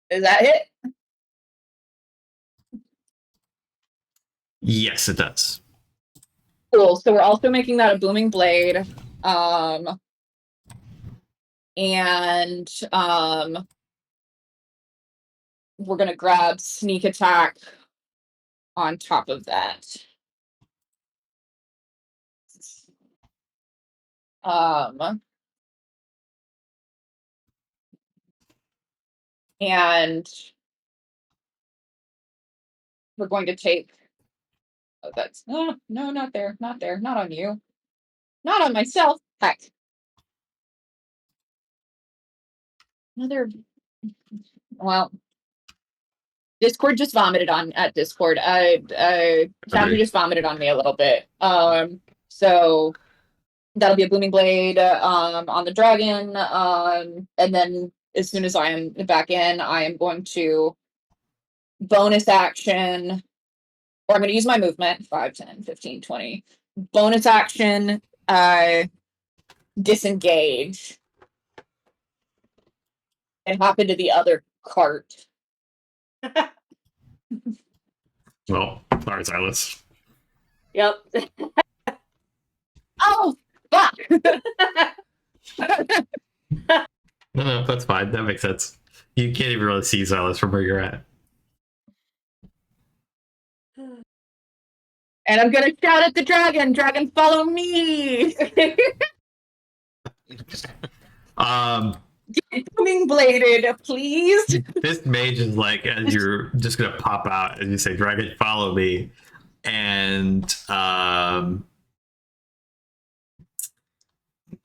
Is that it? Yes, it does. Cool. So we're also making that a booming blade. And we're gonna grab sneak attack on top of that. And we're going to take. Oh, that's no, not there, not there, not on you, not on myself. Heck. Another. Well, Discord just vomited on at Discord. Chapter just vomited on me a little bit. So that'll be a booming blade on the dragon. And then as soon as I am back in, I am going to bonus action, or I'm going to use my movement 5, 10, 15, 20. Bonus action, disengage and hop into the other cart. Well, sorry, Silas. Yep. Oh, fuck! No, that's fine. That makes sense. You can't even really see Silas from where you're at. And I'm gonna shout at the dragon, "Dragon, follow me!" Booming bladed, please. This mage is like, as you're just gonna pop out and you say, "Dragon, follow me," and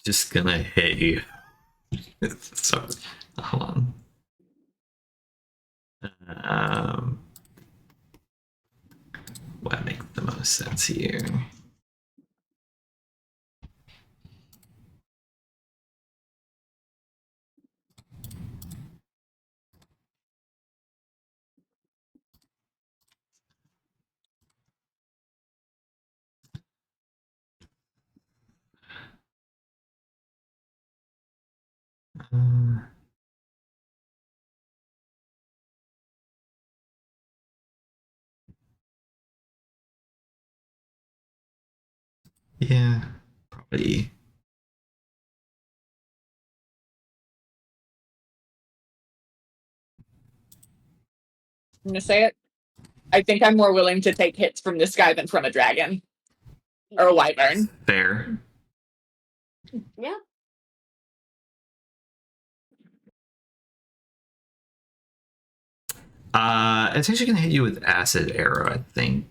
just gonna hit you. So, hold on. What makes the most sense here? Yeah, probably. I'm gonna say it. I think I'm more willing to take hits from this guy than from a dragon or a wyvern. Fair. Yeah. It's actually gonna hit you with acid arrow, I think.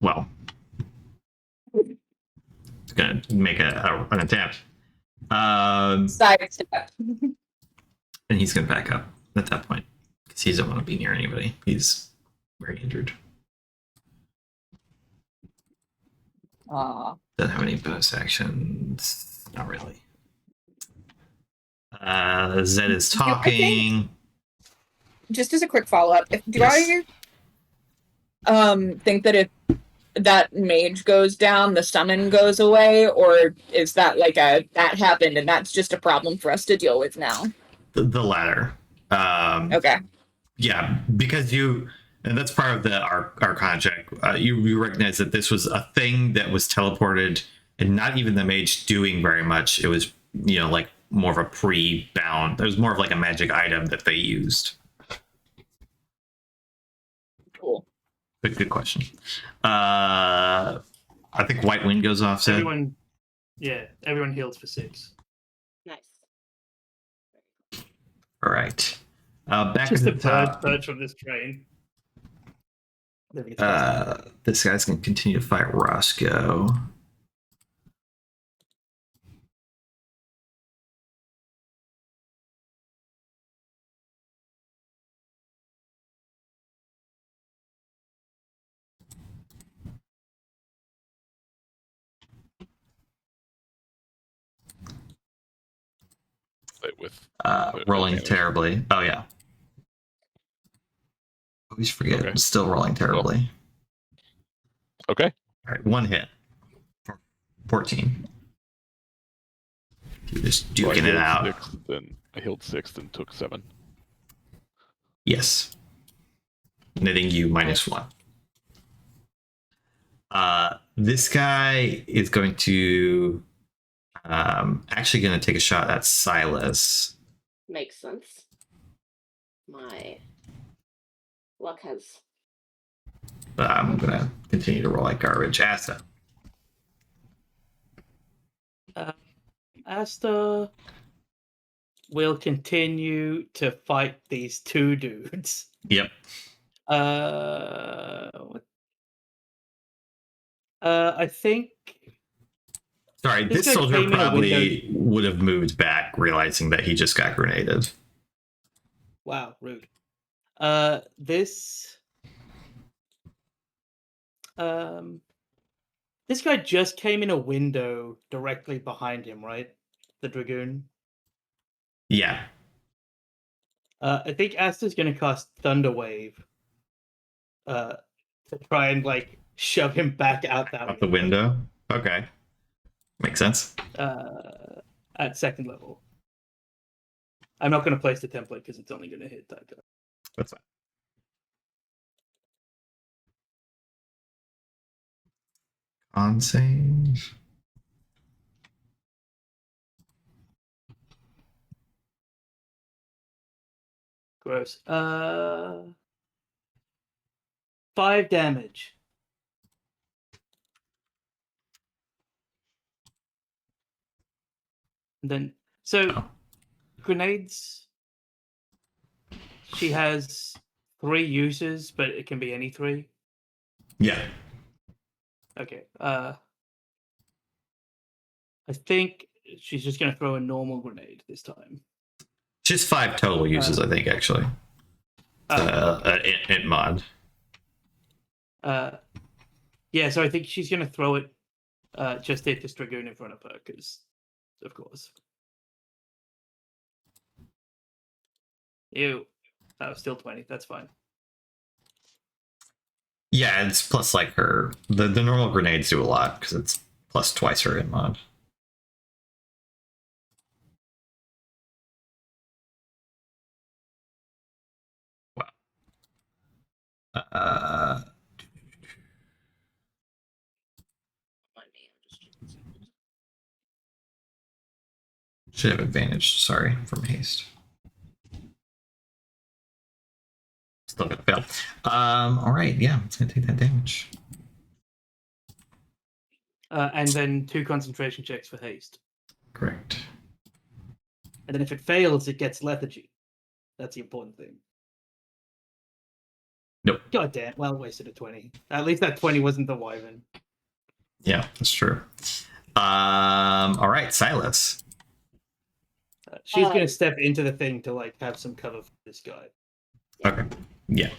Well, it's gonna make an attempt. Side step. And he's gonna back up at that point because he doesn't want to be near anybody. He's very injured. Doesn't have any bonus actions. Not really. Zed is talking. Just as a quick follow-up, do I think that if that mage goes down, the summon goes away, or is that like that happened and that's just a problem for us to deal with now? The latter. Okay. Yeah, because and that's part of our contract. You recognize that this was a thing that was teleported, and not even the mage doing very much. It was, like more of a pre-bound. It was more of like a magic item that they used. Cool. Good question. I think White Wind goes off. So everyone heals for 6. Nice. All right. Back Just at the the top. perch on this train. This guy's gonna continue to fight Roscoe. With rolling terribly. Oh yeah. Always forget. Okay. I'm still rolling terribly. Okay. All right, 1 hit 14. You're just So I duking it healed out. 6, then I healed 6 and took 7. Yes. Netting you -1. This guy is going to actually going to take a shot at Silas. Makes sense. My luck has. But I'm going to continue to roll like garbage. Asta. Asta will continue to fight these two dudes. Yep. What? I think Sorry, This this guy soldier came in a probably would have moved back, realizing that he just got grenaded. wow, rude. This this guy just came in a window directly behind him, right? The dragoon. Yeah. I think Asta's gonna cast Thunder Wave. To try and like shove him back out that Out the window. Okay. Makes sense. At second level. I'm not gonna place the template because it's only gonna hit that guy. That's fine. On save. Gross. 5 damage. And then so grenades. She has 3 uses, but it can be any 3. Yeah. Okay. I think she's just gonna throw a normal grenade this time. Just 5 total uses, I think, actually. Int mod. Yeah, so I think she's gonna throw it just hit this dragoon in front of her, because of course. Ew. That was still 20, that's fine. Yeah, it's plus like her. The normal grenades do a lot because it's plus twice her int mod. Wow. Should have advantage, sorry, from haste. Still gonna fail. All right, yeah, it's gonna take that damage. And then 2 concentration checks for haste. Correct. And then if it fails, it gets lethargy. That's the important thing. Nope. God damn, well wasted a 20. At least that 20 wasn't the wyvern. Yeah, that's true. All right, Silas. She's gonna step into the thing to like have some cover for this guy. Okay. Yeah.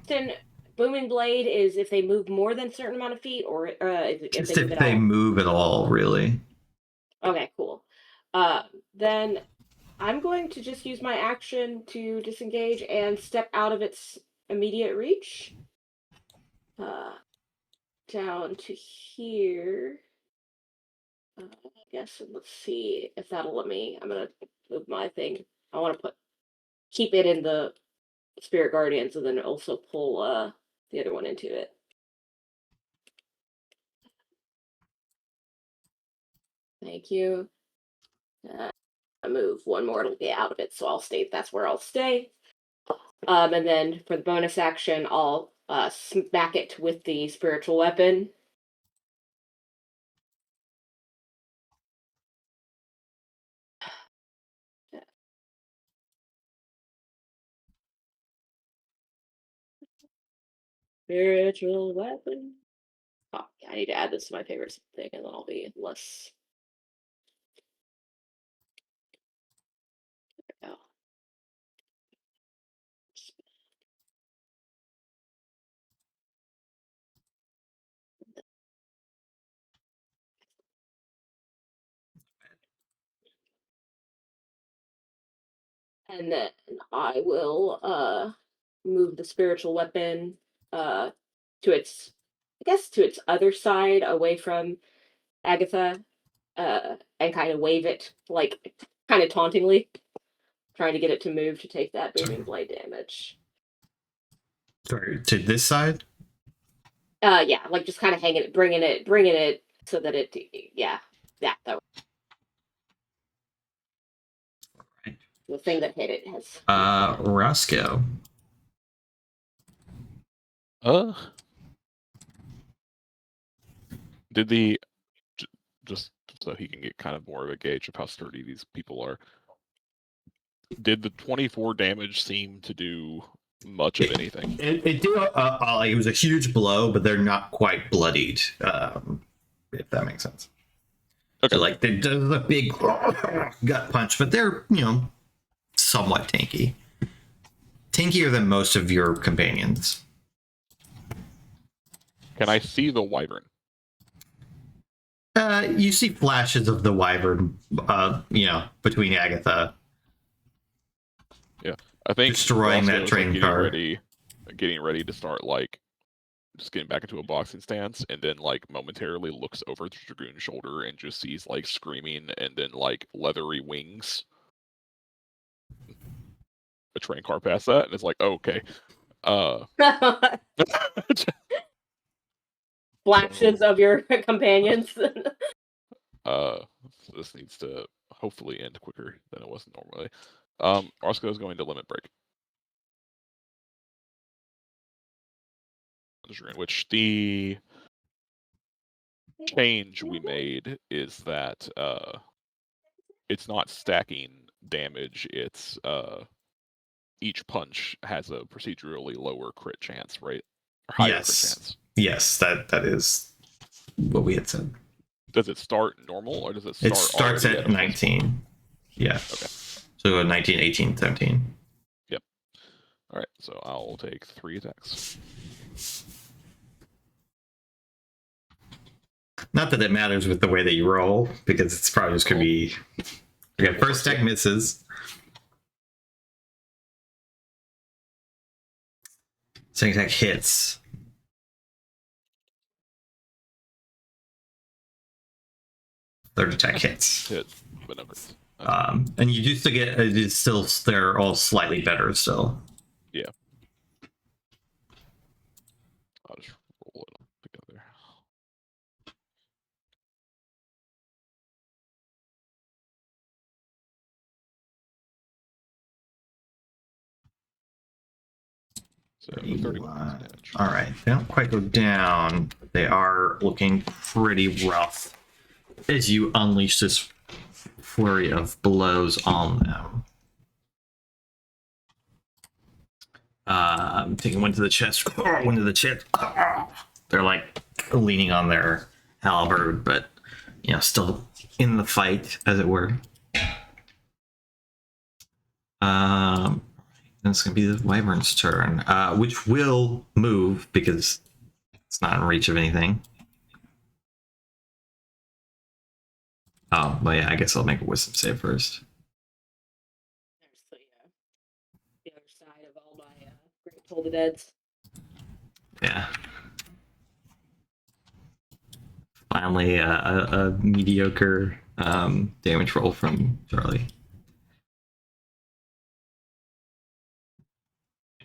Then Booming Blade is if they move more than a certain amount of feet, or if Just they move if at they all. move at all, really. Okay, cool. Then I'm going to just use my action to disengage and step out of its immediate reach. Down to here. I guess let's see if that'll let me. I'm gonna move my thing. I want to keep it in the Spirit Guardians, and then also pull the other one into it. Thank you. I move one more to get out of it, so I'll stay. That's where I'll stay. And then for the bonus action, I'll smack it with the spiritual weapon. Spiritual weapon. Oh, yeah, I need to add this to my favorite thing, and then I'll be less. There we go. And then I will move the spiritual weapon to its guess, to its other side, away from Agatha, and kind of wave it, like, kind of tauntingly, trying to get it to move to take that booming blade damage. Sorry, to this side? Yeah, like just kind of hanging it, bringing it so that it, yeah, that Right. the thing that hit it has. Roscoe. Did the just so he can get kind of more of a gauge of how sturdy these people are. Did the 24 damage seem to do much of anything? It did. Like, it was a huge blow, but they're not quite bloodied. If that makes sense. Okay. So, like, there's a big gut punch, but they're somewhat tanky. Tankier than most of your companions. Can I see the wyvern? You see flashes of the wyvern, between Agatha. Yeah, I think Destroying that Roscoe's, train car. Getting ready to start like just getting back into a boxing stance, and then like momentarily looks over the dragoon's shoulder and just sees like screaming and then like leathery wings. A train car past that, and it's like, oh, okay. Flashes of your companions. So this needs to hopefully end quicker than it was normally. Roscoe is going to limit break. Which the change we made is that it's not stacking damage, it's each punch has a procedurally lower crit chance, right? Or higher crit chance. Yes, that is what we had said. Does it start normal or does it start? It starts at 19. Yeah. Okay. So 19, 18, 17. Yep. All right. So I'll take 3 attacks. Not that it matters with the way that you roll, because it's probably just going to be. Okay, first attack misses. Second attack hits. Third attack hits. Hit, but no crits. And you do still get. It's still, they're all slightly better still. Yeah. I'll just roll it all together. So 31 damage. All right, they don't quite go down. But they are looking pretty rough as you unleash this flurry of blows on them. Taking one to the chest, one to the chest. They're like leaning on their halberd, but still in the fight, as it were. It's gonna be the wyvern's turn, which will move because it's not in reach of anything. Oh, but yeah, I guess I'll make a wisdom save first. There's the other side of all my Great Toll the Deads. Yeah. Finally, a mediocre damage roll from Charlie.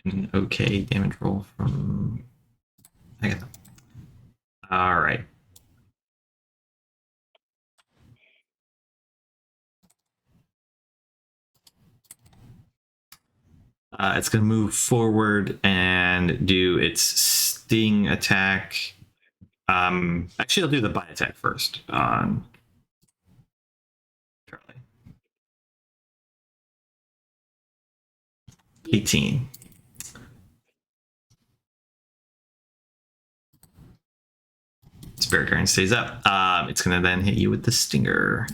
An okay damage roll from Agatha. All right. It's going to move forward and do its sting attack. Actually, I'll do the bite attack first on Charlie. 18. Spirit Guardian stays up. It's going to then hit you with the stinger.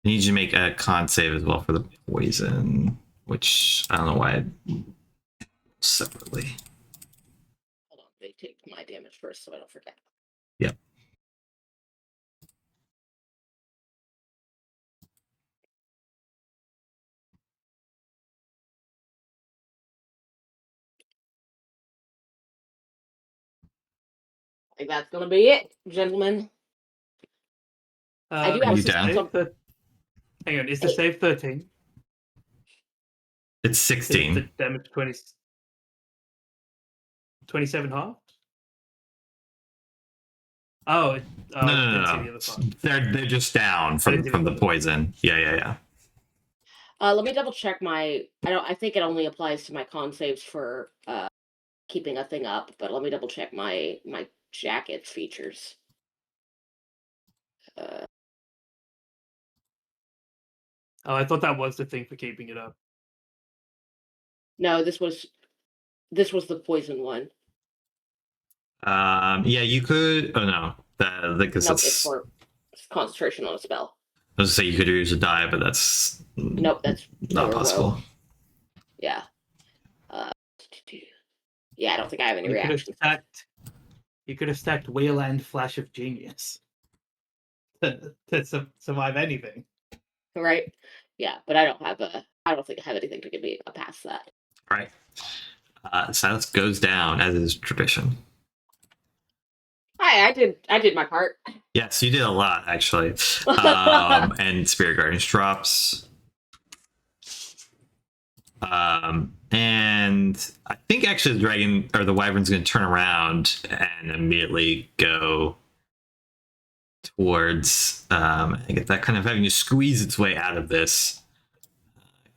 I need you to make a con save as well for the poison, which I don't know why separately. Hold on, they take my damage first so I don't forget. Yep. think that's gonna be it, gentlemen. I do have you is the down? save hang on, is the Hey. save 13? It's Is 16. the damage 27 half? Oh, No, I no, didn't see no, the no. other part. They're just down didn't see from the the other. poison. Yeah. Let me double check my. I think it only applies to my con saves for keeping a thing up, but let me double check my jacket features. Oh, I thought that was the thing for keeping it up. No, this was the poison one. Yeah, you could. Oh no, because Nope, it's that's. for concentration on a spell. I was gonna say you could use a die, but that's Nope, that's not lower possible. woe. Yeah. Yeah, I don't think I have any You could have reactions. stacked Wheel and Flash of Genius to survive anything. Right? Yeah, but I don't think I have anything to give me a past that. Right. Silence goes down as is tradition. Hi, I did my part. Yes, you did a lot actually. And Spirit Guardians drops. And I think actually the dragon or the wyvern's going to turn around and immediately go towards I get that kind of having to squeeze its way out of this.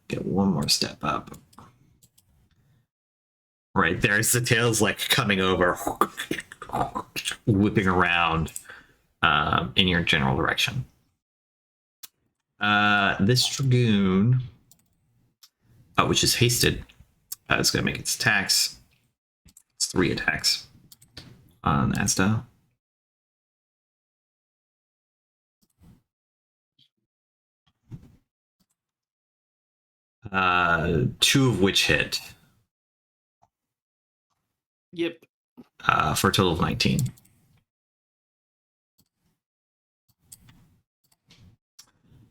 Get one more step up. Right there's the tails like coming over, whipping around in your general direction. This dragoon, which is hasted, is going to make its attacks. It's 3 attacks on Asta. Two of which hit. Yep. For a total of 19.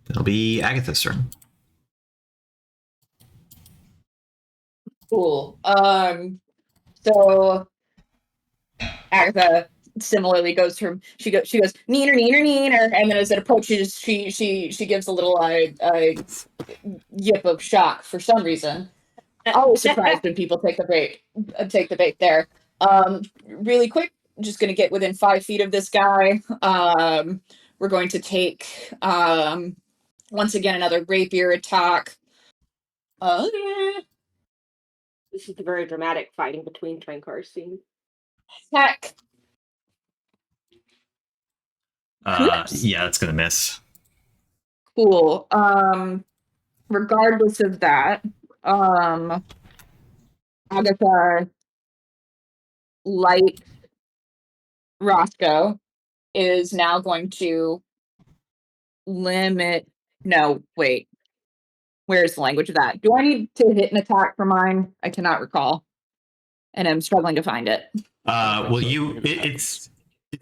That'll be Agatha's turn. Cool. So Agatha similarly goes from she goes neener, and then as it approaches, she gives a little yip of shock for some reason. Always surprised when people take the bait there. Really quick, just gonna get within 5 feet of this guy. We're going to take once again another rapier attack. This is the very dramatic fighting between train cars scene. Heck. Yeah, that's gonna miss. Cool. Regardless of that, Agatha, like Roscoe, is now going to limit. No, wait. Where's the language of that? Do I need to hit an attack for mine? I cannot recall, and I'm struggling to find it. Well, it's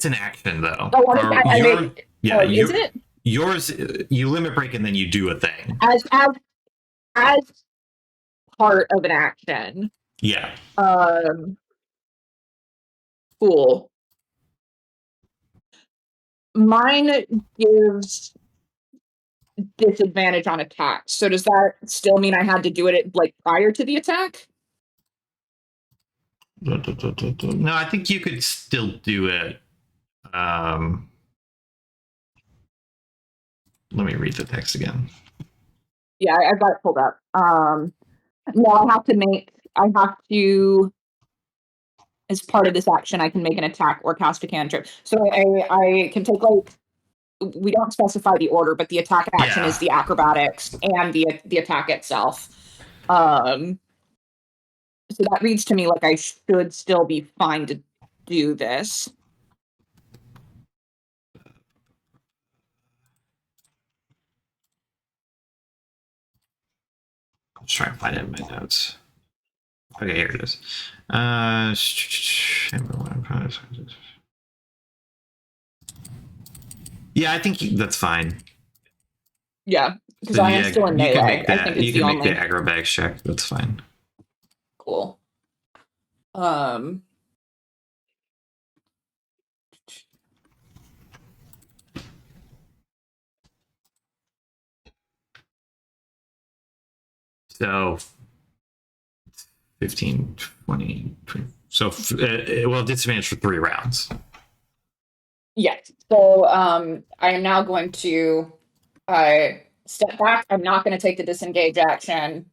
an action though. Oh, Yeah, is it? Yours, you limit break and then you do a thing. As part of an action. Yeah. Cool. Mine gives disadvantage on attacks. So does that still mean I had to do it like prior to the attack? No, I think you could still do it. Let me read the text again. Yeah, I've got it pulled up. No, I have to, as part of this action, I can make an attack or cast a cantrip. So I can take like, we don't specify the order, but the attack action is the acrobatics and the attack itself. So that reads to me like I should still be fine to do this. Let's try and find it in my notes. Okay, here it is. Yeah, I think that's fine. Yeah, because I am still in melee. I think it's you the can make only the acrobatics check. That's fine. cool. So 15, 20, 20. So well, disadvantage for 3 rounds. Yes. So I am now going to step back. I'm not going to take the disengage action.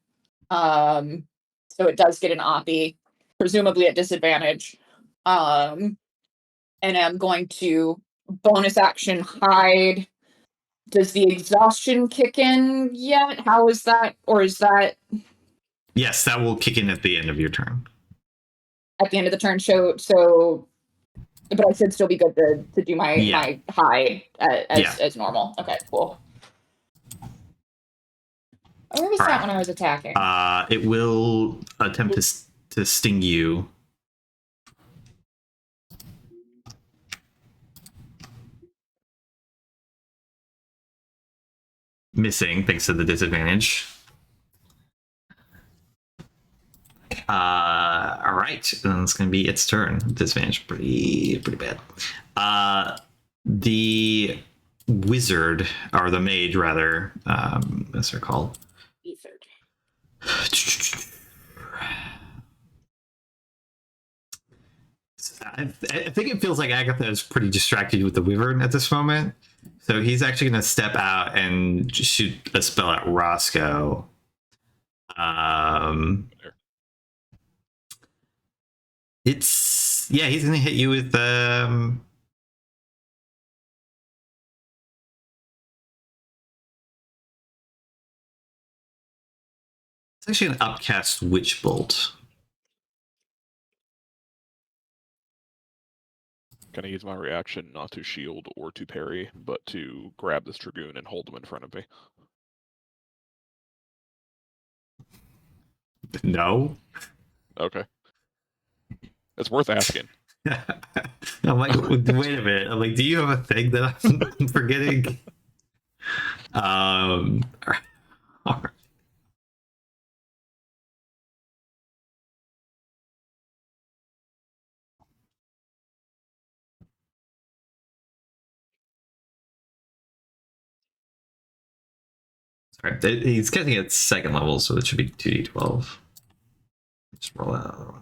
So it does get an oppie, presumably at disadvantage. And I'm going to bonus action hide. Does the exhaustion kick in yet? How is that? Or is that Yes, that will kick in at the end of your turn. at the end of the turn? So but I should still be good to do my Yeah. my hide as Yeah. as normal. Okay, cool. Where was All that right. when I was attacking? It will attempt to sting you. Missing thanks to the disadvantage. All right, then it's gonna be its turn. Disadvantage, pretty bad. The wizard, or the mage rather, as they're called. Wizard. I think it feels like Agatha is pretty distracted with the wyvern at this moment, so he's actually going to step out and shoot a spell at Roscoe. He's going to hit you with it's actually an upcast witch bolt. Can I use my reaction not to shield or to parry, but to grab this Dragoon and hold him in front of me? No. Okay. It's worth asking. I'm like, wait a minute. I'm like, do you have a thing that I'm forgetting? All right. Sorry, he's getting it 2nd level, so it should be 2d12. Just roll out another one.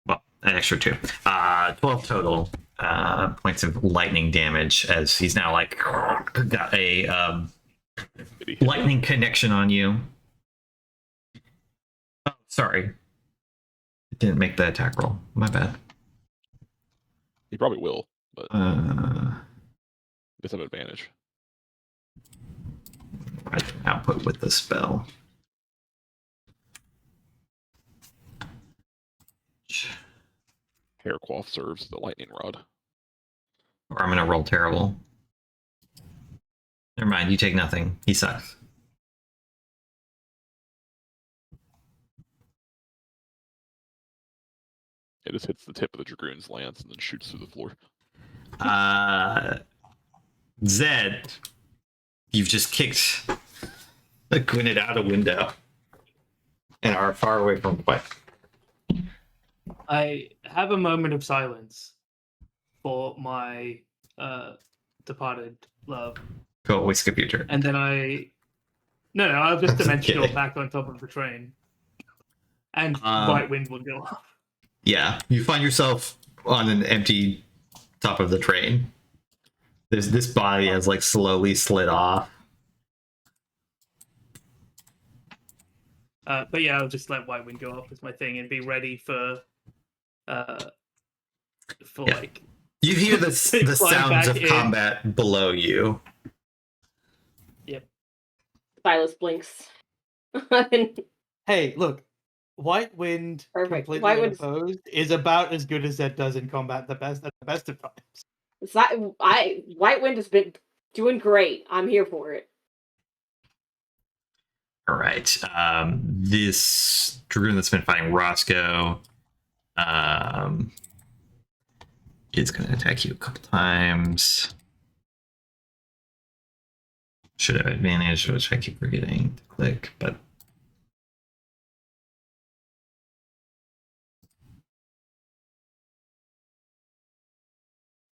Well, an extra 2. 12 total points of lightning damage, as he's now like got a lightning connection on you. Oh, sorry. It didn't make the attack roll. My bad. He probably will, but it's an advantage. Output with the spell. Hairquaff serves the lightning rod. Or I'm gonna roll terrible. Never mind, you take nothing. He sucks. It just hits the tip of the Dragoon's lance and then shoots through the floor. Zed, you've just kicked the Gwynedd out a window and are far away from the fight. I have a moment of silence for my departed love, Cool, we skip your turn. and then I'll just dimensional kidding. back on top of the train, and Um, White Wind will go off. Yeah, you find yourself on an empty top of the train. This body has like slowly slid off. But yeah, I'll just let White Wind go off as my thing and be ready for Yeah. like You hear the Climb sounds back of in. combat below you. Silas blinks. Hey, look, White Wind Perfect. completely White Wind's- unopposed is about as good as Zed does in combat at the best of times. White Wind has been doing great. I'm here for it. All right. This Dragoon that's been fighting Roscoe is going to attack you a couple times. Should have advantage, which I keep forgetting to click, but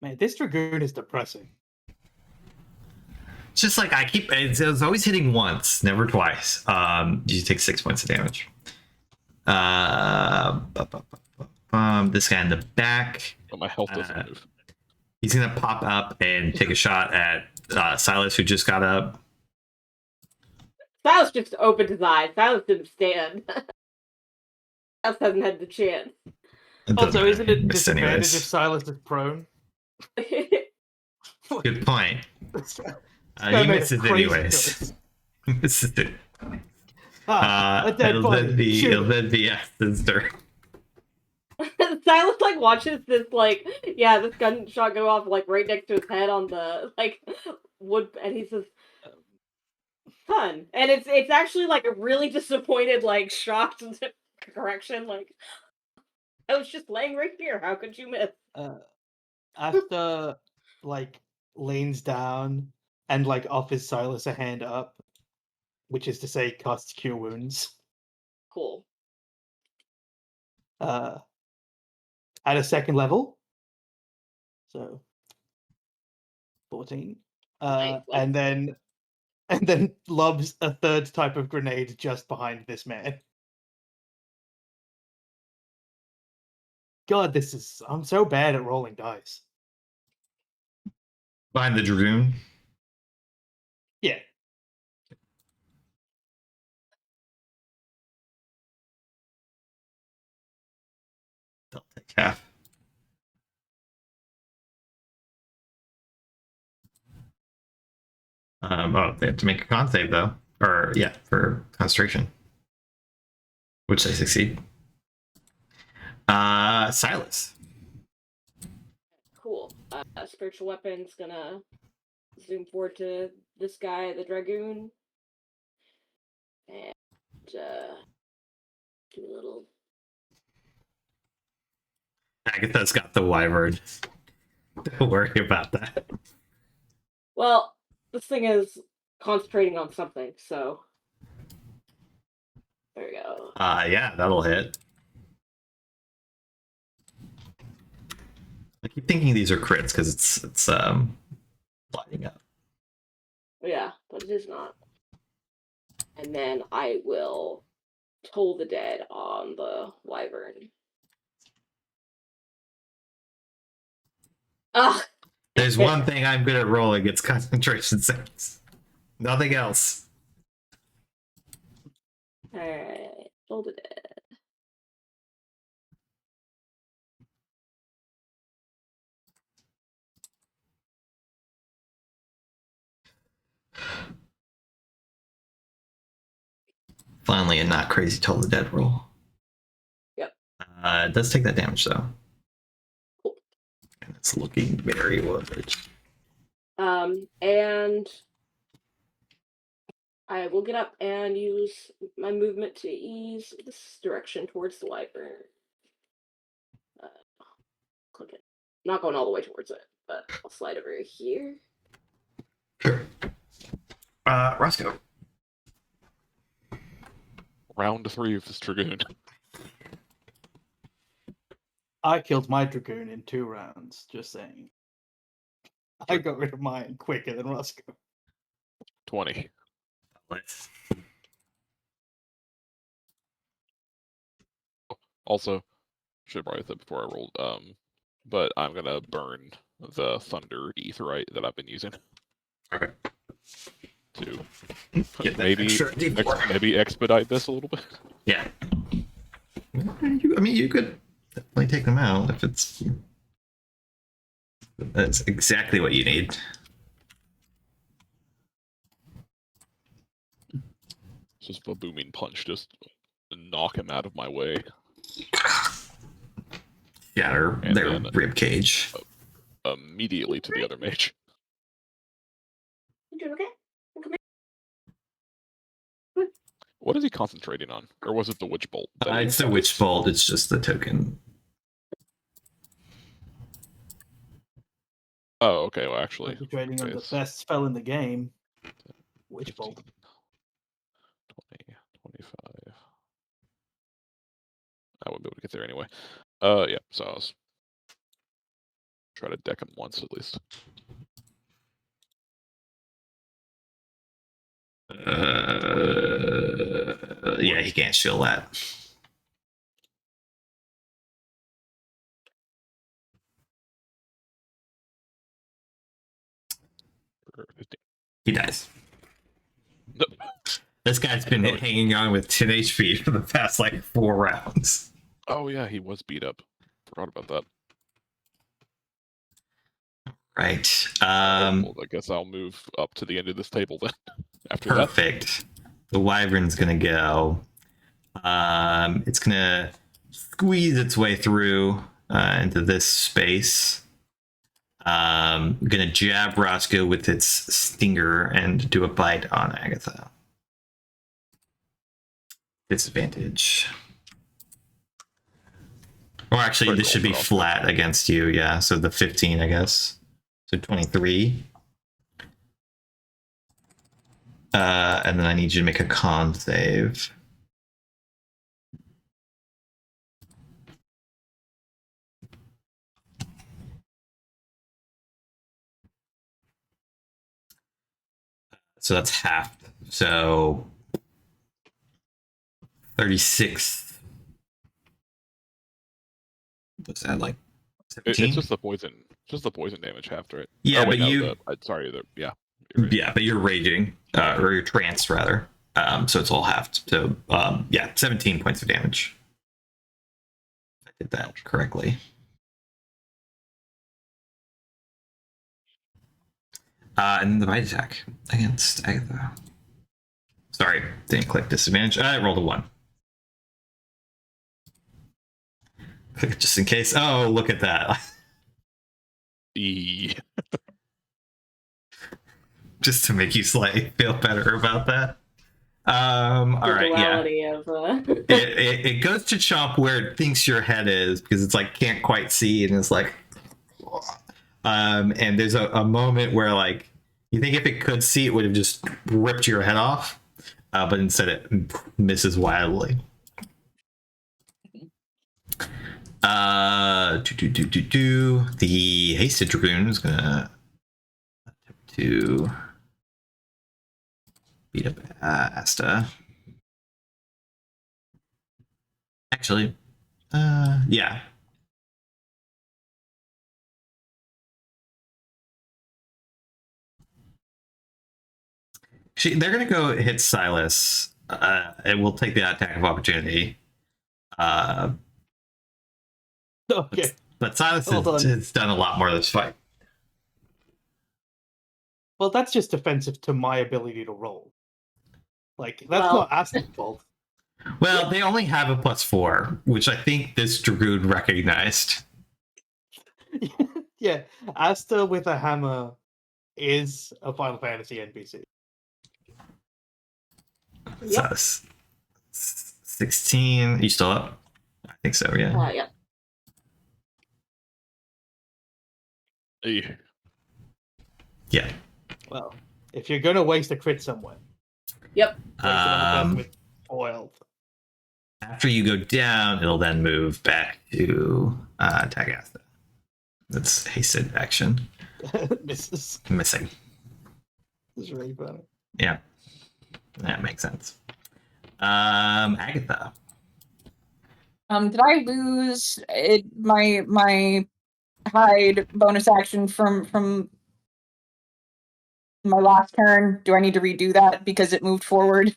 Man, this Dragoon is depressing. It's just like it's always hitting once, never twice. You take 6 points of damage. This guy in the back. But my health doesn't move. He's gonna pop up and take a shot at Silas, who just got up. Silas just opened his eyes. Silas didn't stand. Silas hasn't had the chance. Also, isn't it Missed disadvantage anyways. if Silas is prone? Good point. Guy He made a misses crazy anyways. choice. Misses it. A dead It'll body. then be Shoot. Aston's turn. Silas like watches this this gunshot go off like right next to his head on the wood, and he says, "Fun." And it's actually like a really disappointed, like shocked correction. Like, I was just laying right here. How could you miss? Asta like leans down and like offers Silas a hand up, which is to say casts Cure Wounds. Cool. At a second level. So 14. Nice. And then lobs a third type of grenade just behind this man. God, I'm so bad at rolling dice. Behind the Dragoon. Yeah. They'll take half. They have to make a con save though, or yeah, for concentration, which they succeed. Silas. Cool. Spiritual weapon's gonna zoom forward to this guy, the Dragoon, and do a little. Agatha's got the wyvern. Don't worry about that. Well, this thing is concentrating on something, so there we go. Yeah, that'll hit. I keep thinking these are crits because it's lighting up. Yeah, but it is not. And then I will toll the dead on the wyvern. Ugh. There's one thing I'm good at rolling, it's concentration saves. Nothing else. Alright, toll the dead. Finally, a not crazy toll the dead roll. Yep. It does take that damage though. Cool. And it's looking very large. And I will get up and use my movement to ease this direction towards the wyvern. Click it. Not going all the way towards it, but I'll slide over here. Sure. Roscoe. Round 3 of this Dragoon. I killed my Dragoon in 2 rounds, just saying. I got rid of mine quicker than Roscoe. 20. Let's. Also, should have probably said before I rolled, but I'm gonna burn the Thunder Aetheryte that I've been using. Okay. To Get that maybe extra D4. maybe expedite this a little bit. Yeah. You could definitely take them out if it's. That's exactly what you need. Just a booming punch, just knock him out of my way. Shatter And their then- rib cage. Immediately to the other mage. You doing okay? What is he concentrating on? Or was it the Witch Bolt? It's the Witch Bolt, it's just the token. Oh, okay, well actually. Concentrating on the it's- best spell in the game. Witch Bolt. 20, 25. I wouldn't be able to get there anyway. Yeah, so I was Try to deck him once at least. Yeah, he can't shield that. For 15. He dies. No. This guy's been Oh. hanging on with 10 HP for the past like 4 rounds. Oh yeah, he was beat up. Forgot about that. Right. Well, I guess I'll move up to the end of this table then. After that. Perfect. The wyvern's gonna go. It's gonna squeeze its way through into this space. Gonna jab Roscoe with its stinger and do a bite on Agatha. Disadvantage. Or actually, this should be flat against you. Yeah, so the 15, I guess. So 23. And then I need you to make a con save. So that's half. So 36. What's that like? 17? It's just the poison. Just the poison damage half, right? Yeah, Oh, wait, but no, you. sorry. Yeah. You're right. Yeah, but you're raging, or you're tranced rather. So it's all halved. So yeah, 17 points of damage. I did that correctly. And then the bite attack against Agatha. Sorry, didn't click disadvantage. I rolled a 1. Click just in case. Oh, look at that. Just to make you slightly feel better about that. All right, yeah. It goes to chomp where it thinks your head is because it's like can't quite see and it's like and there's a moment where like you think if it could see it would have just ripped your head off, but instead it misses wildly. The hasted dragoon is gonna attempt to beat up Asta. Actually, yeah. They're gonna go hit Silas. It will take the attack of opportunity. Okay. But Silas has done a lot more of this fight. Well, that's just offensive to my ability to roll. Like, that's Well- not Asta's fault. Well, they only have a +4, which I think this dragoon recognized. Yeah, Asta with a hammer is a Final Fantasy NPC. Yep. So, 16. Are you still up? I think so, yeah. Yeah. Yeah. Well, if you're gonna waste a crit somewhere, Yep. waste it on the person with foiled. After you go down, it'll then move back to attack Asta. That's hasted action. Misses. Missing. This is really funny. Yeah. That makes sense. Agatha. Did I lose my hide bonus action from my last turn? Do I need to redo that because it moved forward?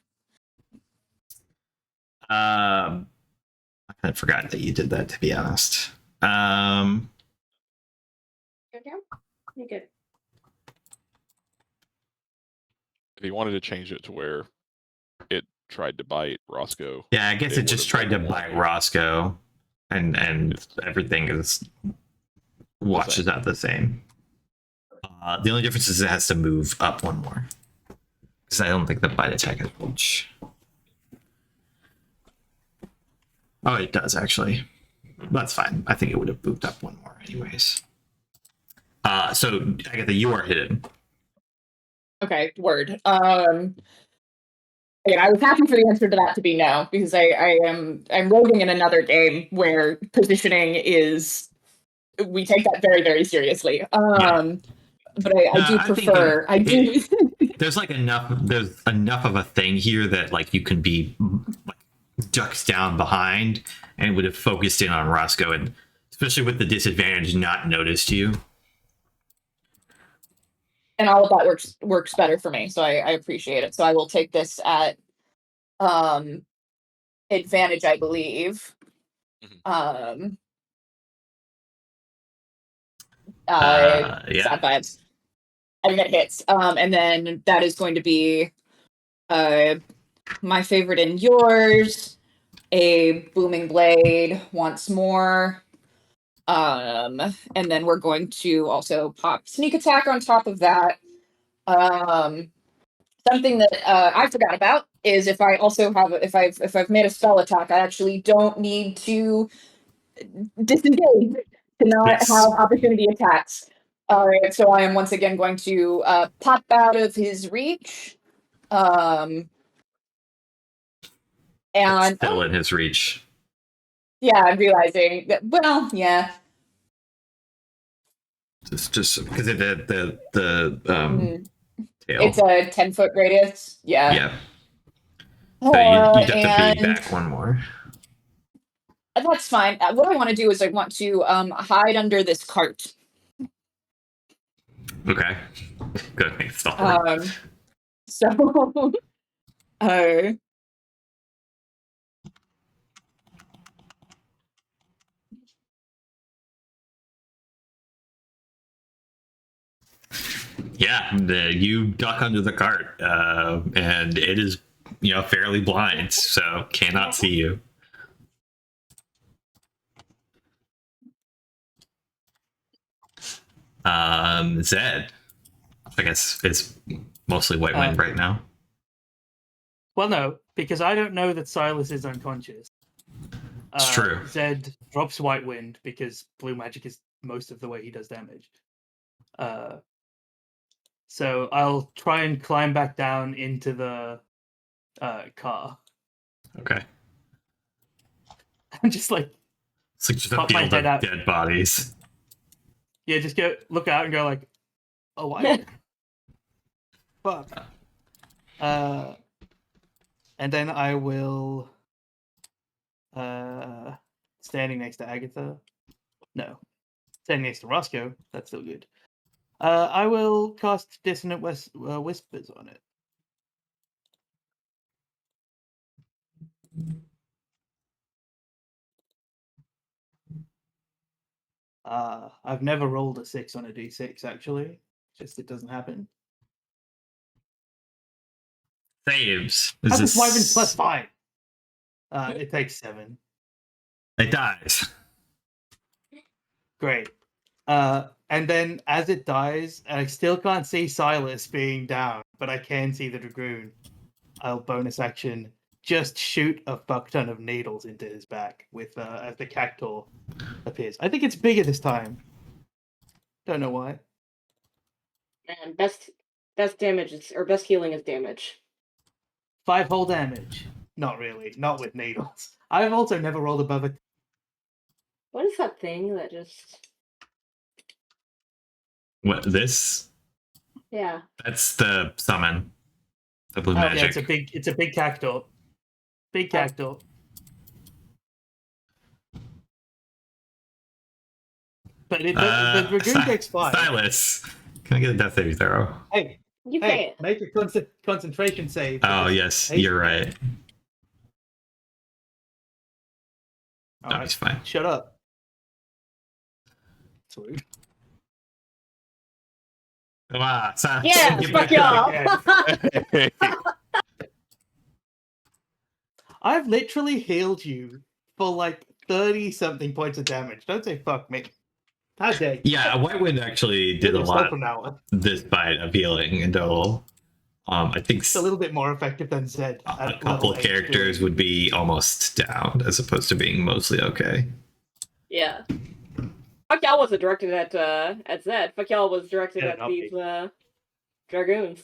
I kind of forgot that you did that, to be honest. You good? If you wanted to change it to where it tried to bite Roscoe. Yeah, I guess it just tried to bite Roscoe, and everything is washes out the same. The only difference is it has to move up 1 more, because I don't think the bite attack has reach. Oh, it does actually. That's fine. I think it would have moved up 1 more, anyways. So Agatha, you are hidden. Okay, word. Again, I was happy for the answer to that to be no, because I'm roguing in another game where positioning is we take that very, very seriously. But I do I'm thinking prefer. I do. there's enough of a thing here that like you can be like ducks down behind and would have focused in on Roscoe, and especially with the disadvantage, not noticed you. And all of that works better for me, so I appreciate it. So I will take this at advantage, I believe. Mhm. Yeah. Sad vibes. I think that hits. And then that is going to be my favorite and yours, a booming blade once more. And then we're going to also pop sneak attack on top of that. Something that I forgot about is if I also have if I've made a spell attack, I actually don't need to disengage to not Yes. have opportunity attacks. So I am once again going to pop out of his reach. And Still in his reach. yeah, I'm realizing that. Well, yeah. Just because of the tail. It's a 10-foot radius. Yeah. Yeah. So you'd have to and piggyback one more. that's fine. What I want to do is I want to hide under this cart. Okay. Good. Make stop. So Yeah, you duck under the cart, and it is, fairly blind, so cannot see you. Zed, I guess it's mostly White Wind right now. Well, no, because I don't know that Silas is unconscious. It's true. Zed drops White Wind because blue magic is most of the way he does damage. So I'll try and climb back down into the car. Okay. I'm just like, It's like just a pop my field head of out. dead bodies. Yeah, just go look out and go like, oh, why? Fuck. And then I will standing next to Agatha. No. Standing next to Roscoe. That's still good. I will cast Dissonant Whispers on it. I've never rolled a 6 on a d6, actually. Just it doesn't happen. Saves. How does Wyvern plus 5? It takes 7. It dies. Great. And then as it dies, I still can't see Silas being down, but I can see the Dragoon. I'll bonus action just shoot a fuck ton of needles into his back with as the cactuar appears. I think it's bigger this time. Don't know why. And best damage is, or best healing is damage. 5 whole damage. Not really. Not with needles. I've also never rolled above a. What is that thing that just? What, this? Yeah. That's the summon. The blue Yeah, magic. it's a big cactuar. Big cactuar. But the Dragoon takes 5. Silas, can I get a death saving throw? Hey, You hey, can't. make a concentration save. Oh, yes, you're right. All No, right, he's fine. shut up. Sweet. Wow, Silas, Yeah, get fuck back y'all. up. I've literally healed you for like 30-something points of damage. Don't say fuck me. How dare you? Yeah, White Wind actually did a You'll stop lot from now on. this fight of healing in total. I think It's a little bit more effective than Zed. a couple of characters would be almost down as opposed to being mostly okay. Yeah. Fuck y'all wasn't directed at Zed. Fuck y'all was directed Yeah, at not these me. Dragoons.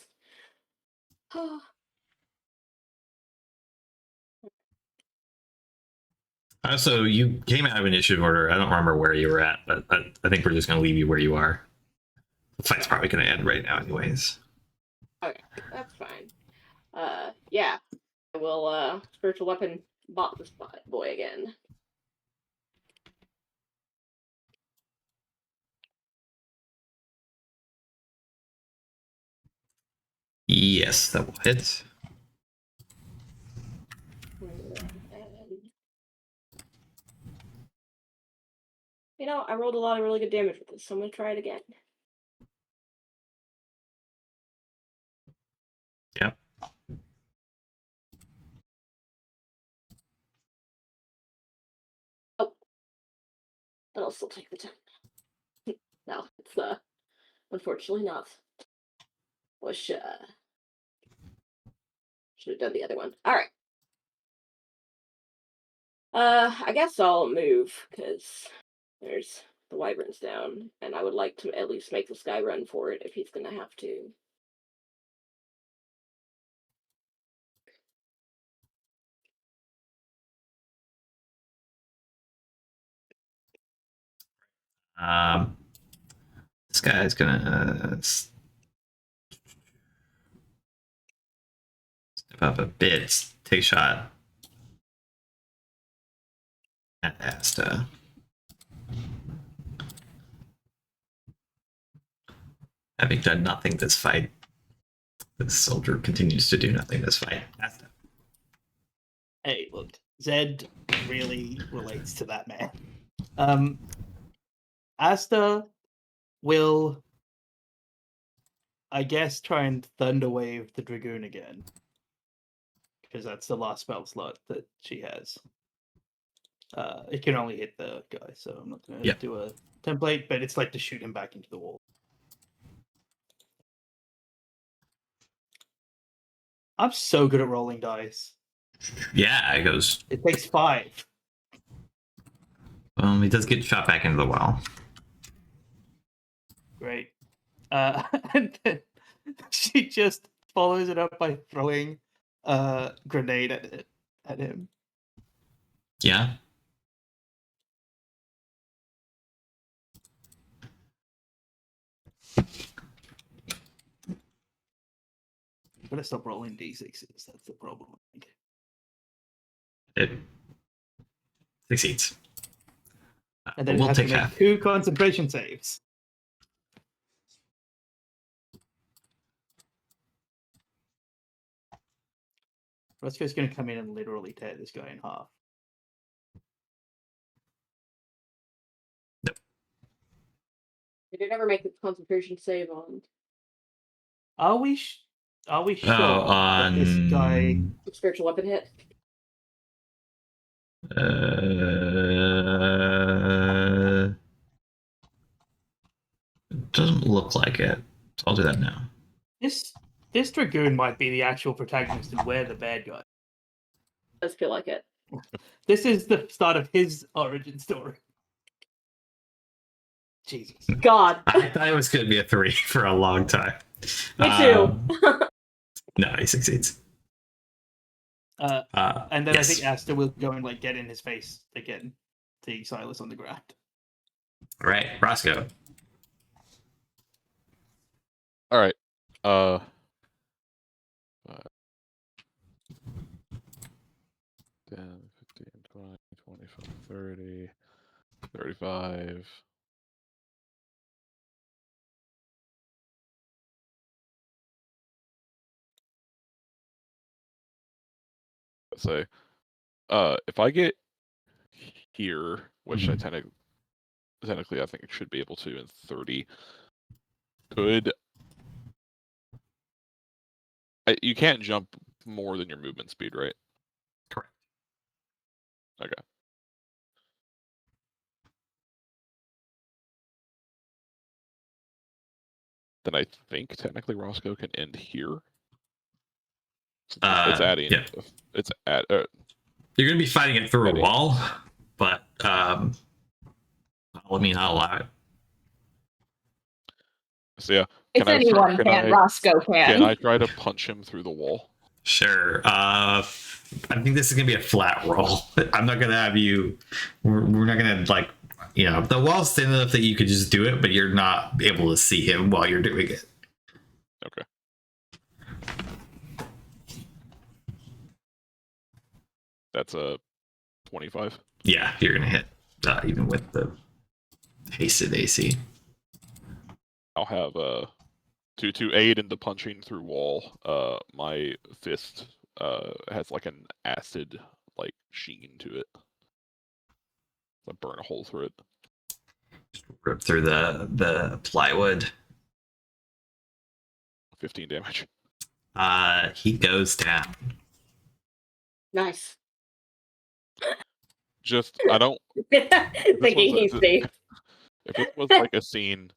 So you came out of initiative order. I don't remember where you were at, but I think we're just going to leave you where you are. The fight's probably going to end right now, anyways. Okay, that's fine. Yeah, I will spiritual weapon bot this boy again. Yes, that will hit. And, you know, I rolled a lot of really good damage with this, so I'm gonna try it again. Yep. Oh, but I'll still take the 10. No, it's unfortunately not. Wish should have done the other one. All right. I guess I'll move because there's the wyverns down, and I would like to at least make this guy run for it if he's gonna have to. This guy's gonna step up a bit, take a shot at Asta. Having done nothing this fight, this soldier continues to do nothing this fight. Asta. Hey, look, Zed really relates to that man. Asta will, I guess, try and Thunderwave the Dragoon again. Because that's the last spell slot that she has. It can only hit the guy, so I'm not going to do a template, but it's like to shoot him back into the wall. I'm so good at rolling dice. Yeah, it goes. It takes 5. He does get shot back into the well. Great. And then she just follows it up by throwing a grenade at him. Yeah. I'm gonna stop rolling d6s. That's the problem. It succeeds. And then We'll it has take to make half. 2 concentration saves. Roscoe's gonna come in and literally tear this guy in half. Did it ever make the concentration save on Are we sure on that this guy? the spiritual weapon hit? It doesn't look like it. So I'll do that now. This Dragoon might be the actual protagonist and we're the bad guy. Does feel like it. This is the start of his origin story. Jesus. God. I thought it was going to be a 3 for a long time. Me too. No, he succeeds. And then yes. I think Asta will go and like get in his face again, seeing Silas on the ground. All right, Roscoe. All right. 10, 15, 20, 25, 30, 35. Let's say, if I get here, which I technically I think it should be able to in 30, you can't jump more than your movement speed, right? Correct. Okay. Then I think technically Roscoe can end here. It's adding. Yeah. It's at. You're going to be fighting it through a wall, but I'll allow it. So yeah. If anyone can, Roscoe can. Can I try to punch him through the wall? Sure. I think this is gonna be a flat roll. I'm not gonna have you. We're not gonna like. The wall's thin enough that you could just do it, but you're not able to see him while you're doing it. Okay. That's a 25. Yeah, you're gonna hit even with the hasted AC. I'll have to aid in the punching through wall. My fist has like an acid like sheen to it. I burn a hole through it. Just rip through the plywood. 15 damage. He goes down. Nice. Just I don't. Thinking he's safe. If it was like a scene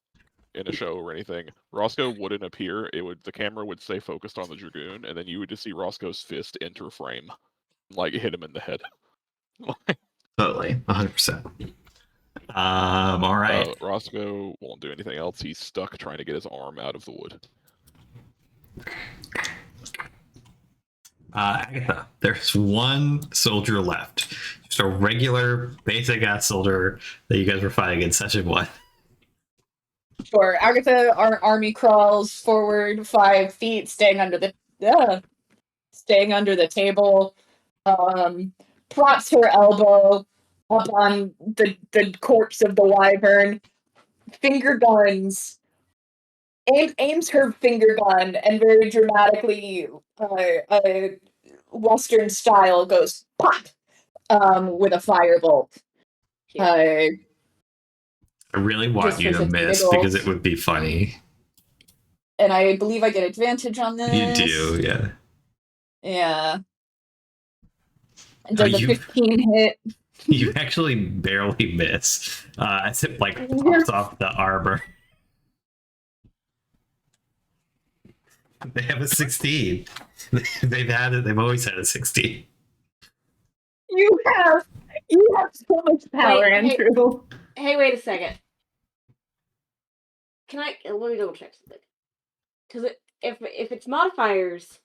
in a show or anything, Roscoe wouldn't appear. The camera would stay focused on the Dragoon, and then you would just see Roscoe's fist enter frame, like hit him in the head. Totally, 100%. All right. Roscoe won't do anything else. He's stuck trying to get his arm out of the wood. Agatha, there's one soldier left. Just a regular, basic ass soldier that you guys were fighting in session 1. Sure. Agatha, our army crawls forward 5 feet, staying under the table. Props her elbow up on the corpse of the wyvern. Finger guns. Aims her finger gun and very dramatically, Western style, goes pop with a firebolt. I really want Just you for to some miss giggles. because it would be funny. And I believe I get advantage on this. You do, yeah. Yeah. And Are does a you- 15 hit? You actually barely miss as it like pops off the armor. They have a 16. They've always had a 16. You have so much power, Wait, hey. Andrew. Hey, wait a second. Let me double check something. Because if it's modifiers,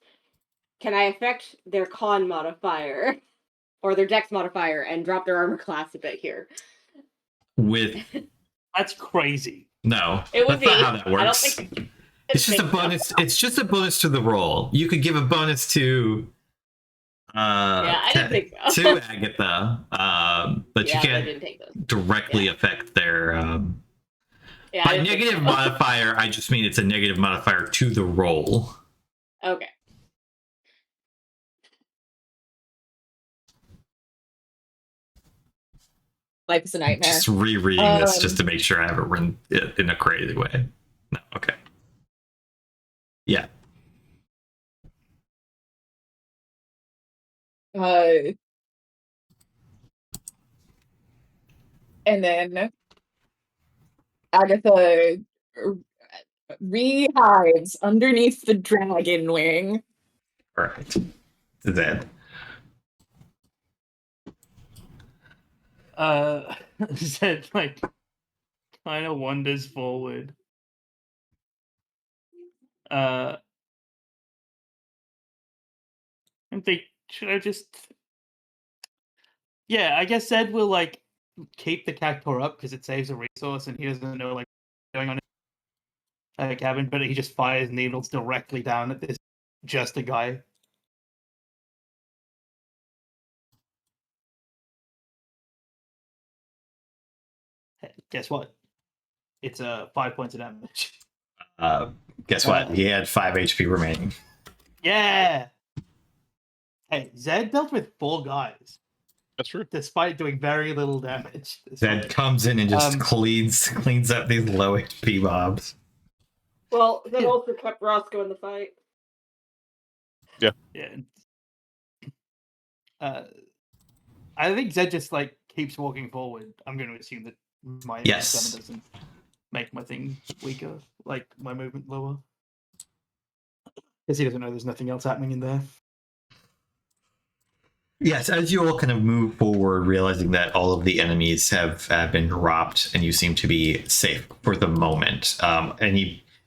can I affect their con modifier or their dex modifier and drop their armor class a bit here? With That's crazy. no, It would that's not be. how that I don't works. think It's just a bonus. It's just a bonus to the roll. You could give a bonus to Yeah, I didn't think so. to Agatha, but Yeah, you I can't didn't take those. directly affect their Yeah, I by didn't think negative so. modifier. I just mean it's a negative modifier to the roll. Okay. Life is a nightmare. Just rereading this Um, just to make sure I haven't written it in a crazy way. No, okay. Yeah. And then Agatha rehides underneath the dragon wing. All right. Zed. Zed like kind of wanders forward. And think, should I just? Yeah, I guess Zed will like keep the cactor up because it saves a resource, and he doesn't know like what's going on in the cabin, but he just fires needles directly down at this just a guy. Hey, guess what? It's 5 points of damage. Guess what? He had 5 HP remaining. Yeah. Hey, Zed dealt with 4 guys, That's true. despite doing very little damage. Zed comes in and just Um, cleans up these low HP mobs. Well, that Yeah. also kept Roscoe in the fight. Yeah. I think Zed just like keeps walking forward. I'm going to assume that my Yes. summon doesn't make my thing weaker, like my movement lower, because he doesn't know there's nothing else happening in there. Yes, as you all kind of move forward, realizing that all of the enemies have been dropped and you seem to be safe for the moment. And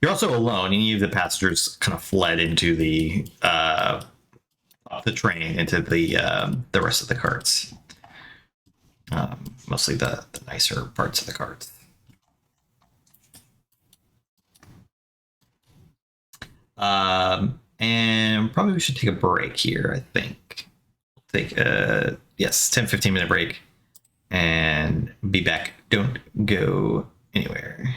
you're also alone. Any of the passengers kind of fled into the off the train into the rest of the carts. Mostly the nicer parts of the carts. And probably we should take a break here, I think. Take a 10-15 minute break and be back. Don't go anywhere.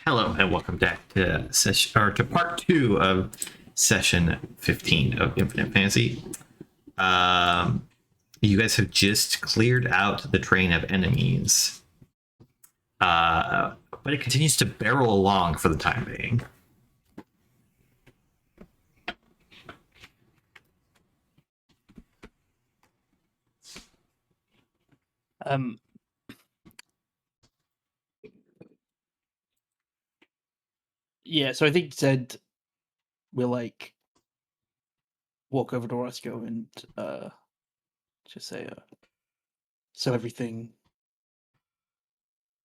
Hello and welcome back to part 2 of session 15 of Infinite Fantasy. You guys have just cleared out the train of enemies, but it continues to barrel along for the time being. Yeah, so I think Zed will like walk over to Roscoe and just say, so everything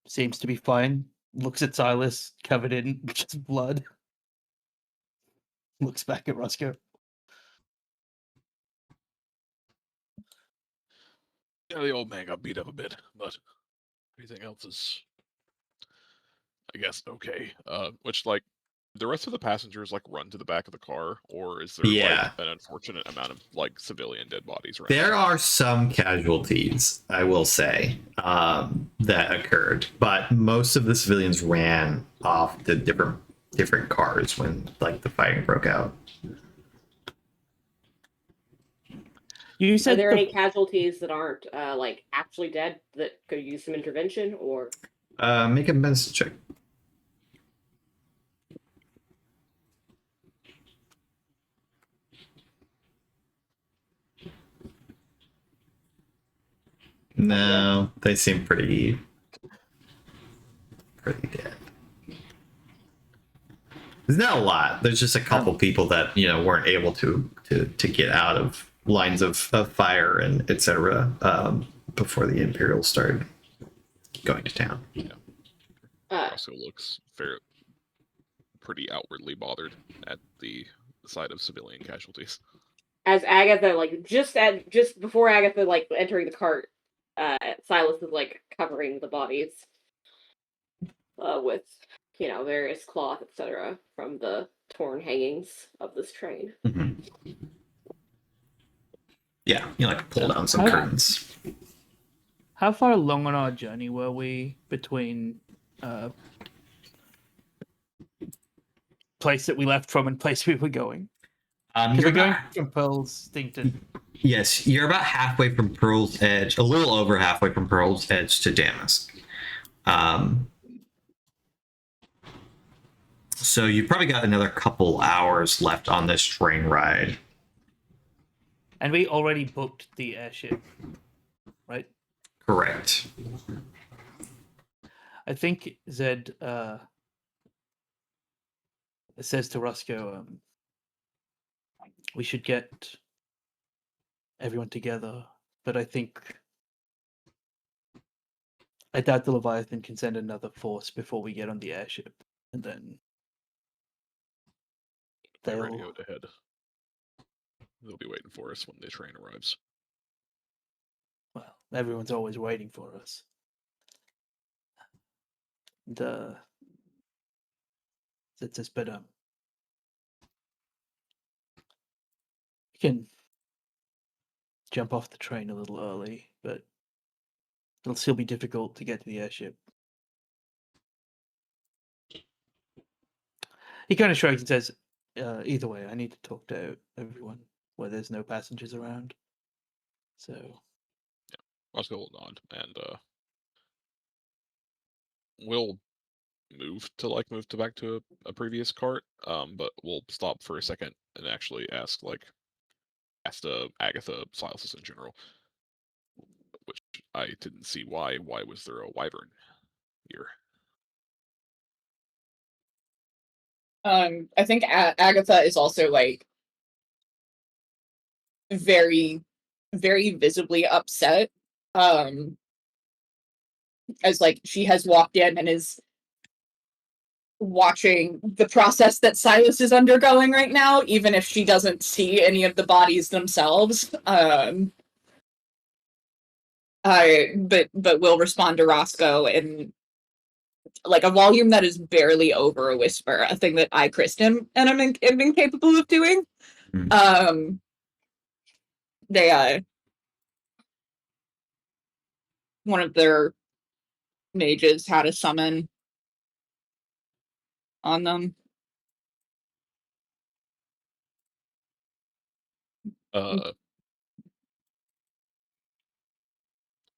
seems to be fine. Looks at Silas, covered in just blood. Looks back at Roscoe. Yeah, the old man got beat up a bit, but everything else is, I guess, okay. Which, like, the rest of the passengers, like, run to the back of the car, or is there, Yeah. like, an unfortunate amount of, like, civilian dead bodies around? There are some casualties, I will say, that occurred, but most of the civilians ran off to different cars when like the fighting broke out. You Are said there any casualties that aren't like actually dead that could use some intervention, or Make a medicine check. No, they seem pretty dead. There's not a lot. There's just a couple people that weren't able to get out of lines of fire and etc. Before the Imperials started going to town. Also looks pretty outwardly bothered at the sight of civilian casualties. as Agatha, like just before Agatha like entering the cart, Silas is like covering the bodies with various cloth, etc., from the torn hangings of this train. Mm-hmm. Yeah, like pull down some curtains. how far along on our journey were we between place that we left from and place we were going? Because we're going from Pearl's thing to... Yes, you're about halfway from Pearl's Edge, a little over halfway from Pearl's Edge to Damask. So you've probably got another couple hours left on this train ride. And we already booked the airship, right? Correct. I think Zed says to Roscoe, we should get everyone together, but I doubt the Leviathan can send another force before we get on the airship, and then They're radioed ahead. They'll be waiting for us when the train arrives. Well, everyone's always waiting for us. And Zed says, but you can jump off the train a little early, but it'll still be difficult to get to the airship. He kind of shrugs and says, either way, I need to talk to everyone where there's no passengers around. So... yeah, Roscoe will nod, and we'll move back to a previous cart, but we'll stop for a second and actually ask Agatha, Silas in general, which I didn't see why. Why was there a wyvern here? I think Agatha is also like very, very visibly upset. As like she has walked in and is watching the process that Silas is undergoing right now, even if she doesn't see any of the bodies themselves. But will respond to Roscoe in like a volume that is barely over a whisper, a thing that I, Kristen, and am incapable of doing. Mm. One of their mages had to summon on them.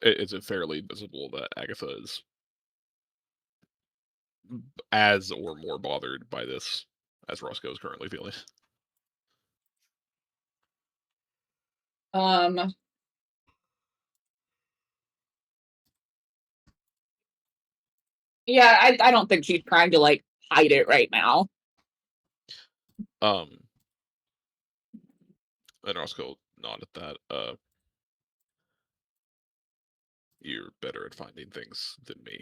Is it fairly visible that Agatha is as or more bothered by this as Roscoe is currently feeling? Yeah, I don't think she's trying to like hide it right now. And Roscoe nod at that. You're better at finding things than me.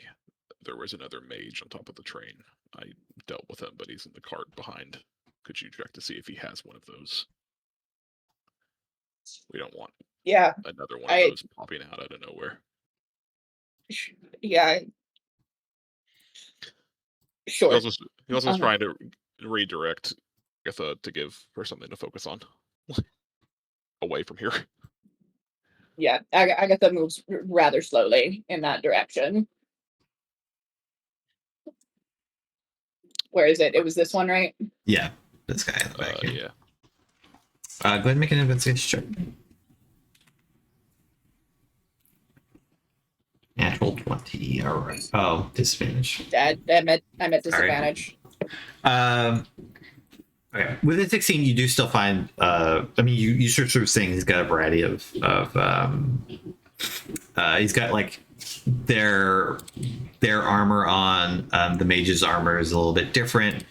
There was another mage on top of the train. I dealt with him, but he's in the cart behind. Could you check to see if he has one of those? We don't want Yeah, another one of those popping out of nowhere. yeah. Sure. He also is trying to redirect Agatha to give her something to focus on away from here. Yeah, Agatha moves rather slowly in that direction. Where is it? It was this one, right? Yeah, this guy in the back here. Yeah. Go ahead and make an investigation check. Natural 20. All right. Oh, disadvantage. I'm at disadvantage. Okay. With a 16, you do still find. I mean, you sort of saying he's got a variety of. He's got like their armor on. The mage's armor is a little bit different,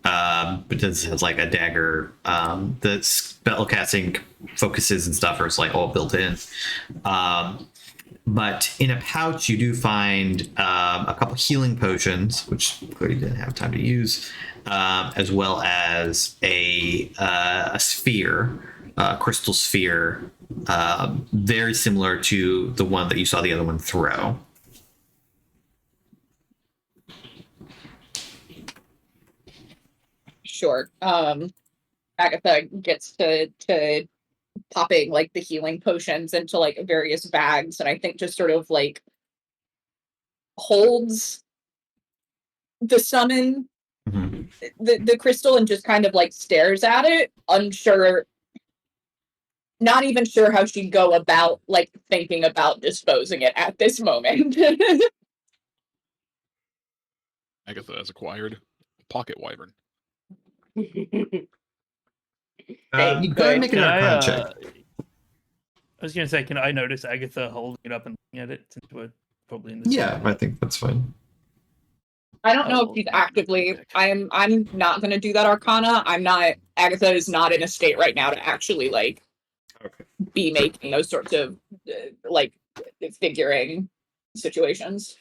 but this has like a dagger. The spell casting focuses and stuff are like all built in. But in a pouch, you do find a couple healing potions, which clearly didn't have time to use, as well as a sphere, a crystal sphere, very similar to the one that you saw the other one throw. Sure. Agatha gets to popping like the healing potions into like various bags, and I think just sort of like holds the summon, the crystal, and just kind of like stares at it, unsure, not even sure how she'd go about like thinking about disposing it at this moment. Agatha has acquired Pocket Wyvern. Go ahead and make an arcana check. I was going to say, can I notice Agatha holding it up and looking at it since we're probably in the Yeah, I think that's fine. I don't know if she's actively. I'm not going to do that arcana. I'm not. Agatha is not in a state right now to actually like be making those sorts of like figuring situations.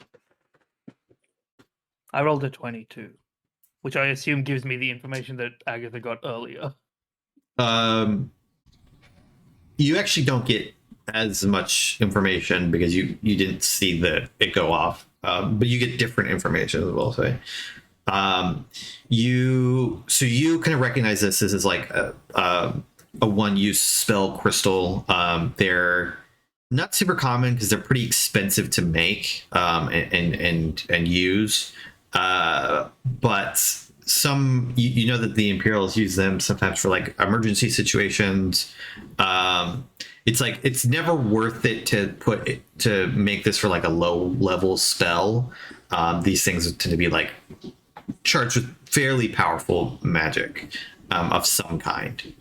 I rolled a 22, which I assume gives me the information that Agatha got earlier. You actually don't get as much information because you didn't see it go off, but you get different information as well. Say, you kind of recognize this as like a one-use spell crystal. They're not super common because they're pretty expensive to make and use, but some you know that the Imperials use them sometimes for like emergency situations. It's like it's never worth it to make this for like a low level spell. These things tend to be like charged with fairly powerful magic of some kind.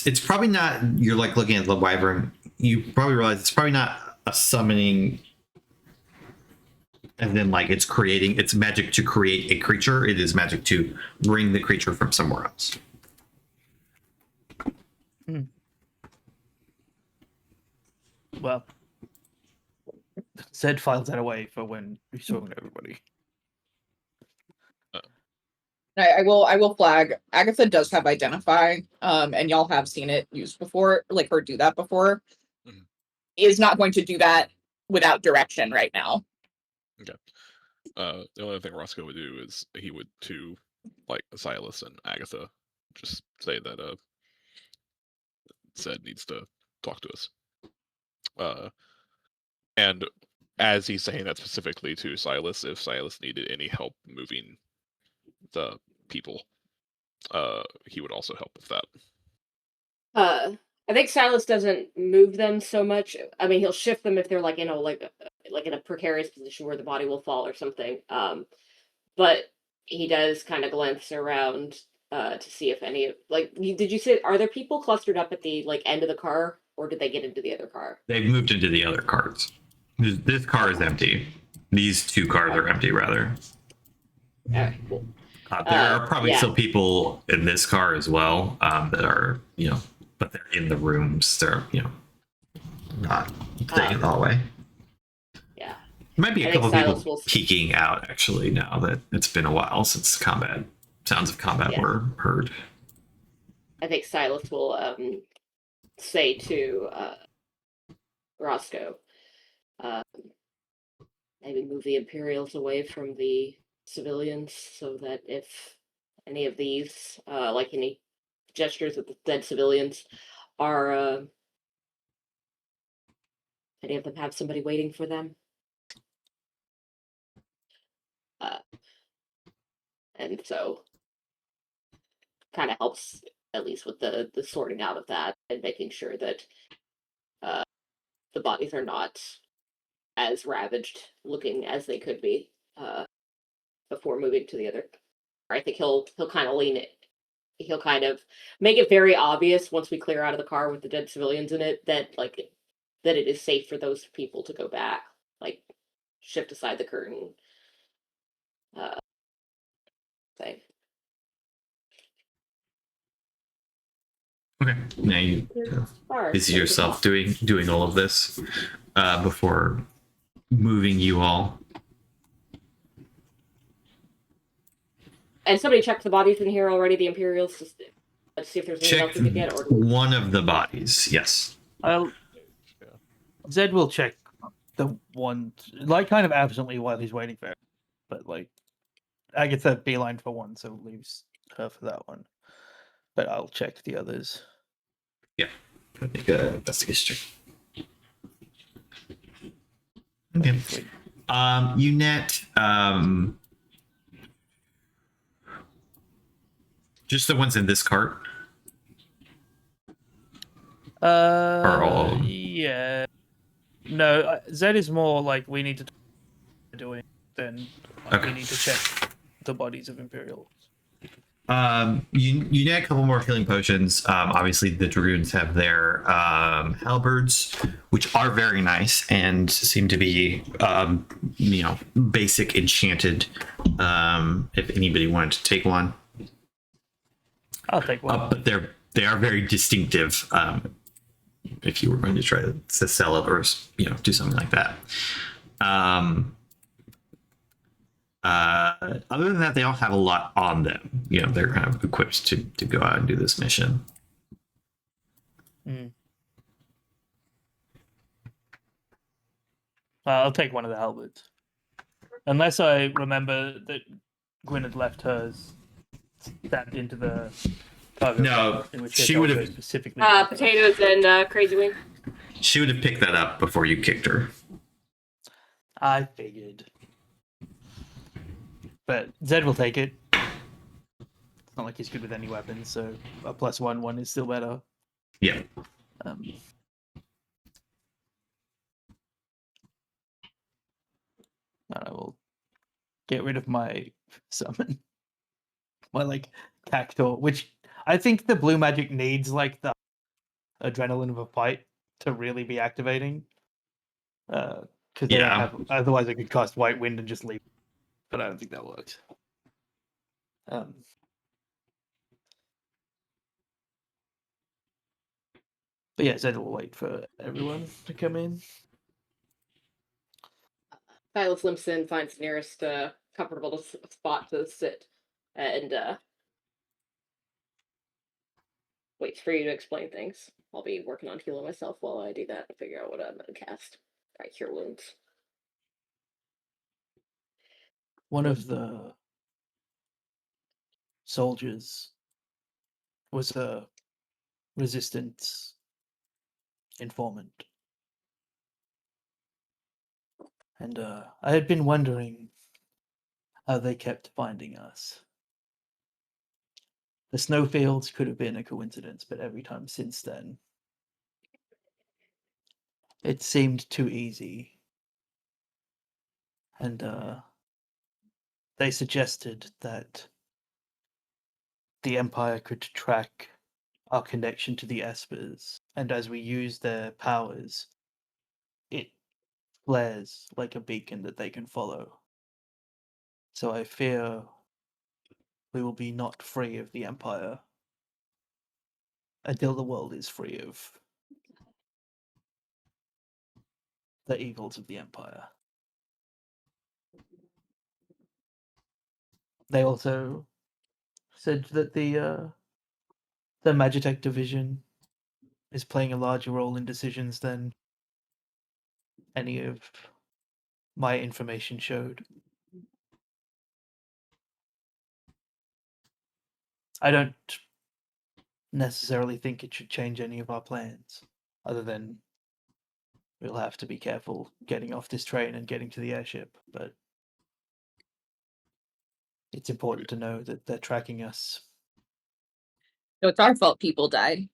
It's probably not. You're like looking at the Wyvern. You probably realize it's probably not a summoning. And then, like, it's magic to create a creature. It is magic to bring the creature from somewhere else. Well, Zed files that away for when we summon everybody. I will flag. Agatha does have identify, and y'all have seen it used before, like her do that before. Mhm. Is not going to do that without direction right now. Okay. The only thing Roscoe would do is he would to like Silas and Agatha just say that Zed needs to talk to us. And as he's saying that specifically to Silas, if Silas needed any help moving the people, he would also help with that. I think Silas doesn't move them so much. I mean, he'll shift them if they're like in a like in a precarious position where the body will fall or something. But he does kind of glance around to see if any like did you say, are there people clustered up at the like end of the car, or did they get into the other car? They've moved into the other cars. This car is empty. These two cars are empty, rather. All right, cool. There are probably yeah. still people in this car as well that are, but they're in the rooms. They're, not staying in the hallway. Yeah. Might be a I couple think people Silas will- peeking out, actually, now that it's been a while since sounds of combat Yeah. were heard. I think Silas will say to Roscoe, maybe move the Imperials away from the civilians so that if any of these, like any gestures at the dead civilians, are any of them have somebody waiting for them. And so kind of helps at least with the sorting out of that and making sure that the bodies are not as ravaged looking as they could be before moving to the other. I think he'll kind of lean it. He'll kind of make it very obvious once we clear out of the car with the dead civilians in it that that it is safe for those people to go back. Like shift aside the curtain. Say. Okay. Now you busy yourself doing all of this before moving you all. And somebody checked the bodies in here already, the Imperials, just to see if there's anything else Check we could get. Or one of the bodies, yes. Zed will check the one, like kind of absently while he's waiting for it. But like, Agatha beeline for one, so leaves her for that one. But I'll check the others. Yeah. Make an investigation check. Okay. You net just the ones in this cart. Or all of them? Yeah. No, Zed is more like we need to doing than like, Okay. we need to check the bodies of Imperials. You net a couple more healing potions. Obviously, the dragoons have their halberds, which are very nice and seem to be, basic enchanted. If anybody wanted to take one, I'll take one. but they are very distinctive. If you were going to try to sell it or do something like that. Other than that, they don't have a lot on them. They're kind of equipped to go out and do this mission. I'll take one of the halberds. Unless I remember that Gwyn had left hers stabbed into the cargo. No, in which case she I'll would go have- specifically. potatoes and Crazy Wing. She would have picked that up before you kicked her. I figured. But Zed will take it. It's not like he's good with any weapons, so a +1 is still better. Yeah. And I will get rid of my summon. My Cactor, which I think the blue magic needs the adrenaline of a fight to really be activating. Because they don't have, otherwise I could cast White Wind and just leave. But I don't think that works. But yeah, Zed will wait for everyone to come in. Silas limps in, finds the nearest comfortable spot to sit, and waits for you to explain things. I'll be working on healing myself while I do that and figure out what I'm going to cast. Alright, Cure Wounds. One of the soldiers was a resistance informant. And I had been wondering how they kept finding us. The snowfields could have been a coincidence, but every time since then, it seemed too easy. And they suggested that the Empire could track our connection to the Espers, and as we use their powers, it flares like a beacon that they can follow. So I fear we will be not free of the Empire until the world is free of the evils of the Empire. They also said that the Magitech division is playing a larger role in decisions than any of my information showed. I don't necessarily think it should change any of our plans, other than we'll have to be careful getting off this train and getting to the airship, but it's important to know that they're tracking us. So it's our fault people died.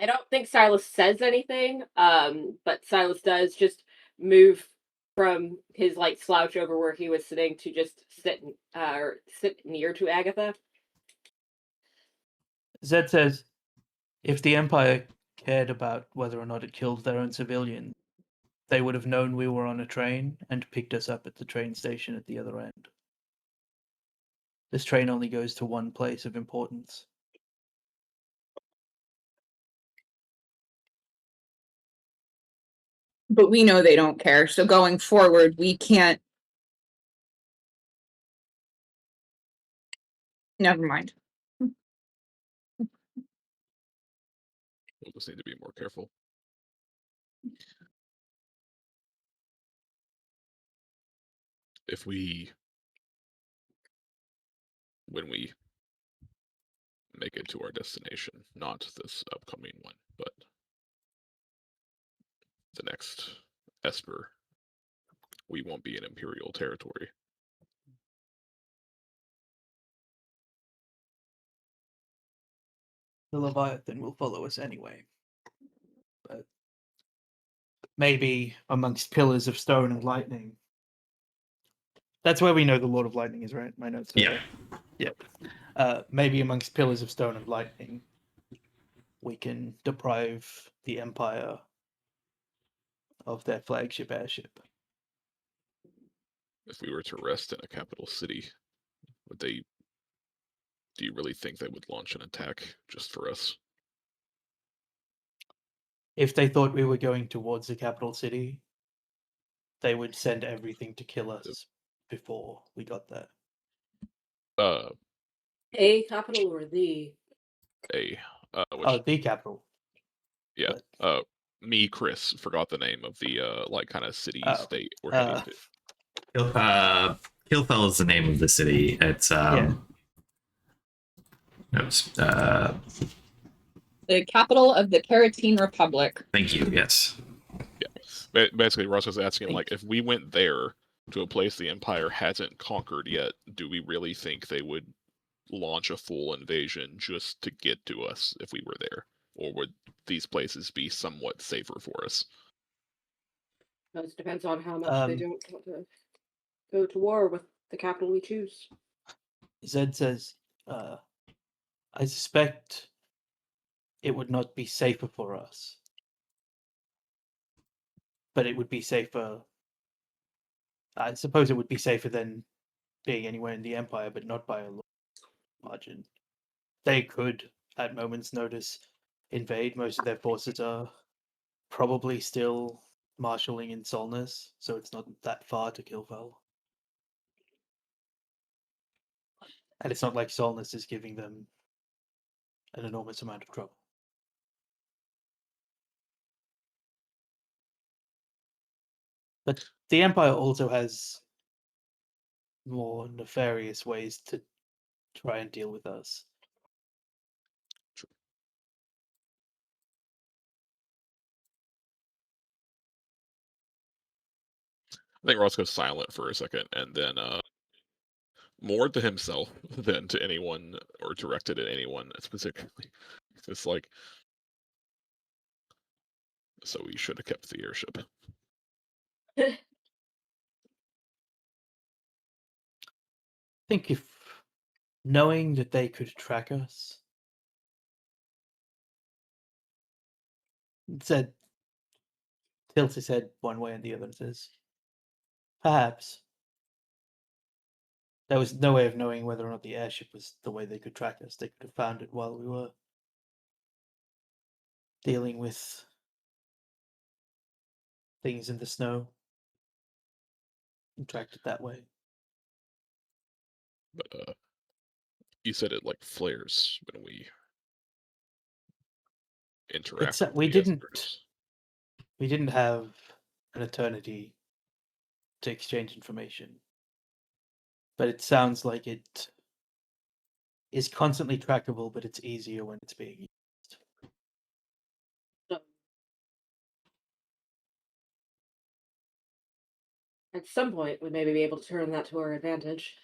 I don't think Silas says anything, but Silas does just move from his like slouch over where he was sitting to just sit near to Agatha. Zed says, if the Empire cared about whether or not it killed their own civilians, they would have known we were on a train and picked us up at the train station at the other end. This train only goes to one place of importance. But we know they don't care. So going forward, we can't. Never mind. We'll just need to be more careful. If we, when we make it to our destination, not this upcoming one, but the next Esper, we won't be in Imperial territory. The Leviathan will follow us anyway. But maybe amongst pillars of stone and lightning. That's where we know the Lord of Lightning is, right? My notes. Yeah. Maybe amongst pillars of stone and lightning, we can deprive the Empire of their flagship airship. If we were to rest in a capital city, would they? Do you really think they would launch an attack just for us? If they thought we were going towards the capital city, they would send everything to kill us before we got there. A capital or the? Which, The capital. yeah. but- Me, Chris, forgot the name of the like kind of city Oh, state we're heading to. Kilfell is the name of the city. It's oops, The capital of the Caratine Republic. thank you. Yes. Basically, Russ was asking, like, if we went there to a place the Empire hasn't conquered yet, do we really think they would launch a full invasion just to get to us if we were there? Or would these places be somewhat safer for us? It depends on how much they don't want to go to war with the capital we choose. Zed says, I suspect it would not be safer for us. But it would be safer. I suppose it would be safer than being anywhere in the Empire, but not by a margin. They could, at moment's notice, invade. Most of their forces are probably still marshalling in Solnus, so it's not that far to Kilfell. And it's not like Solnus is giving them an enormous amount of trouble. But the Empire also has more nefarious ways to try and deal with us. I think Ross goes silent for a second, and then more to himself than to anyone or directed at anyone specifically. It's like, so we should have kept the airship. I think if knowing that they could track us said tilts his head one way and the other and says, perhaps. There was no way of knowing whether or not the airship was the way they could track us. They could have found it while we were dealing with things in the snow and tracked it that way. But you said it like flares when we interact. Except with the Espers. we didn't have an eternity to exchange information. But it sounds like it is constantly trackable, but it's easier when it's being used. At some point, we may be able to turn that to our advantage.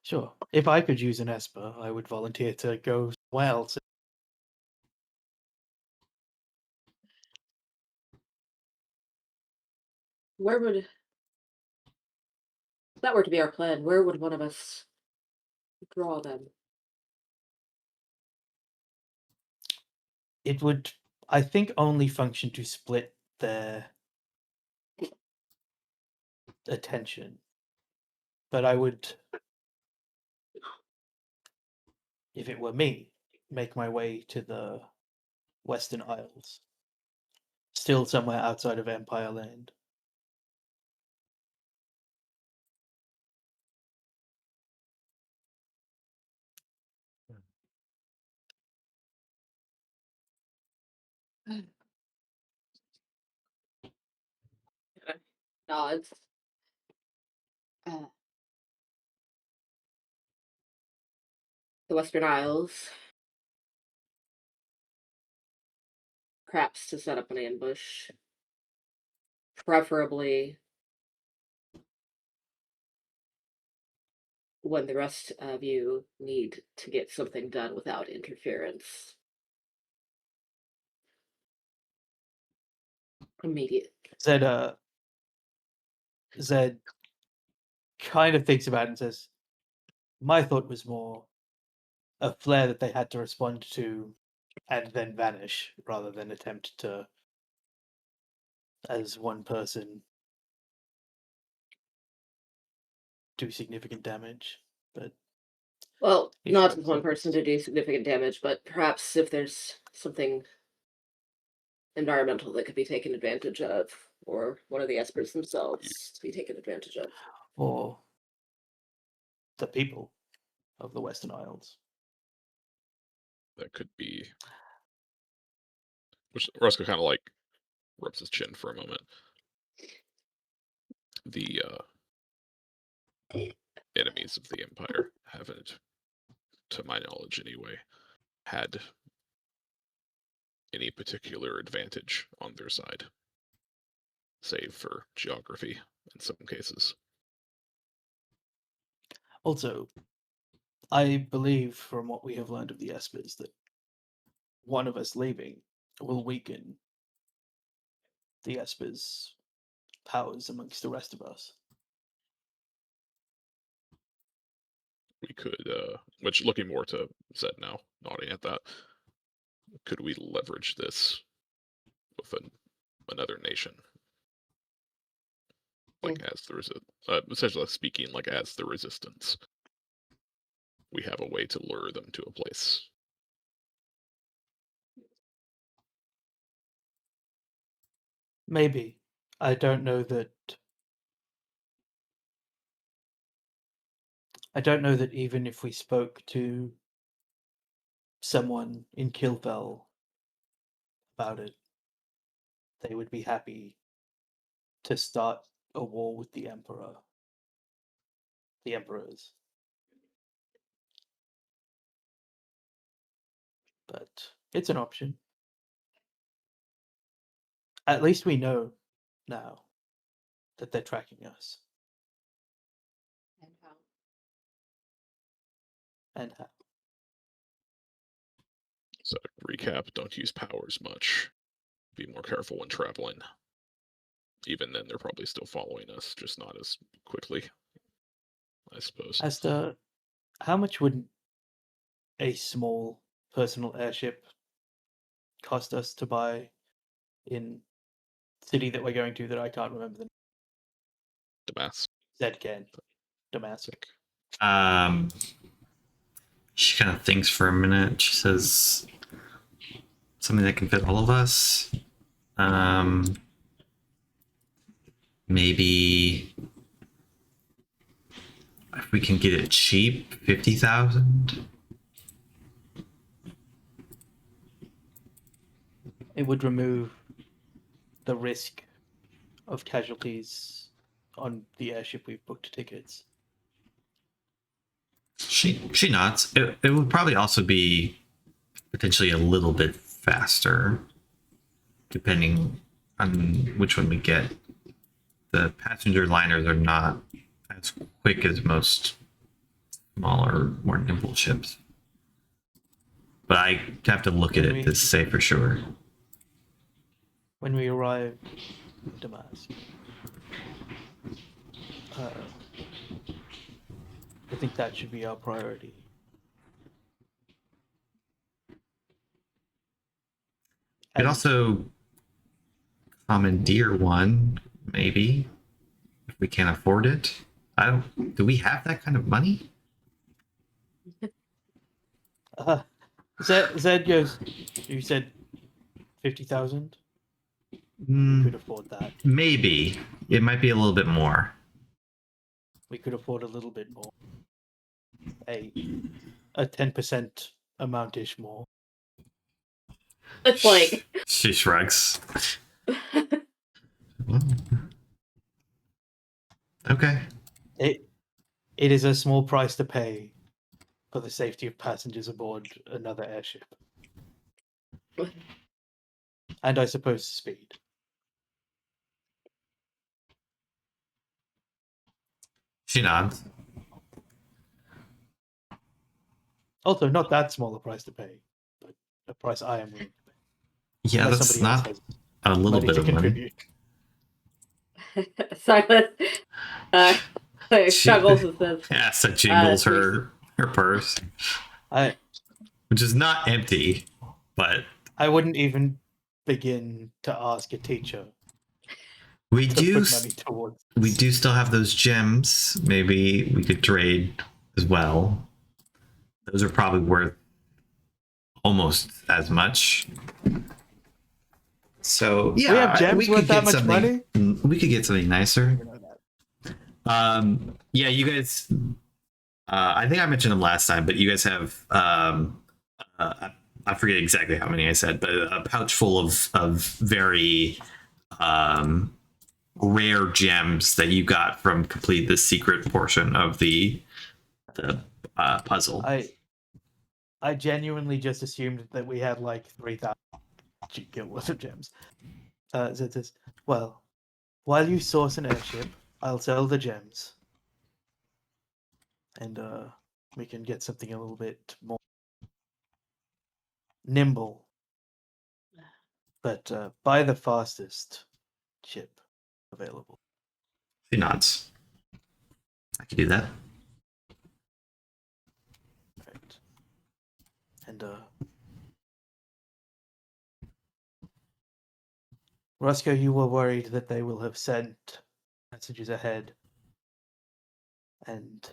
Sure. If I could use an Esper, I would volunteer to go somewhere else. Where would, if that were to be our plan, where would one of us draw them? It would, I think, only function to split their attention. But I would, if it were me, make my way to the Western Isles. Still somewhere outside of Empire Land. Nods. The Western Isles. Perhaps to set up an ambush. Preferably when the rest of you need to get something done without interference. Immediate. Zed kind of thinks about it and says, my thought was more a flare that they had to respond to and then vanish rather than attempt to, as one person, do significant damage. But Well, if not that's as one what- person to do significant damage, but perhaps if there's something environmental that could be taken advantage of, or one of the Espers themselves to be taken advantage of. for the people of the Western Isles. That could be. Which Roscoe kind of like rubs his chin for a moment. The enemies of the Empire haven't, to my knowledge anyway, had any particular advantage on their side, save for geography in some cases. Also, I believe from what we have learned of the Espers that one of us leaving will weaken the Espers' powers amongst the rest of us. We could, which looking more to Zed now, nodding at that, could we leverage this with another nation? Like as there is essentially speaking, like as the resistance, we have a way to lure them to a place. Maybe. I don't know that. I don't know that even if we spoke to someone in Kilfell about it, they would be happy to start a war with the Emperor. The Emperors. But it's an option. At least we know now that they're tracking us and how. So recap: don't use powers much. Be more careful when traveling. Even then, they're probably still following us, just not as quickly, I suppose. As to how much would a small personal airship cost us to buy in city that we're going to that I can't remember the Damascus. Zedgen, Damascus. She kind of thinks for a minute. She says something that can fit all of us. Maybe if we can get it cheap, 50,000. It would remove the risk of casualties on the airship we've booked tickets. She nods. It would probably also be potentially a little bit faster, depending on which one we get. The passenger liners are not as quick as most smaller, more nimble ships. But I have to look at it to say for sure. When we arrive in Damascus, I think that should be our priority. Could And also commandeer one, maybe, if we can't afford it. Do we have that kind of money? Zed goes, you said 50,000? We could afford that. Maybe. It might be a little bit more. We could afford a little bit more. A 10% amount-ish more. It's like She shrugs. Okay. It is a small price to pay for the safety of passengers aboard another airship. And I suppose speed. She nods. Also, not that small a price to pay, but a price I am willing to pay. Yeah, Unless that's somebody else not has a little money bit to of money. contribute. Silas struggles with this. Yeah, so jingles please. her purse, I which is not empty, but wouldn't even begin to ask a teacher we to do put money towards we this. do still have those gems. Maybe we could trade as well. Those are probably worth almost as much. So yeah, We have gems we worth could that get much money? We could get something nicer. You know that. Yeah, you guys. I think I mentioned them last time, but you guys have. I forget exactly how many I said, but a pouch full of very rare gems that you got from complete the secret portion of the puzzle. I genuinely just assumed that we had like 3,000 worth of gems. Zed says, well, while you source an airship, I'll sell the gems. And we can get something a little bit more nimble. But buy the fastest ship available. She nods. I can do that. Right. And Roscoe, you were worried that they will have sent messages ahead and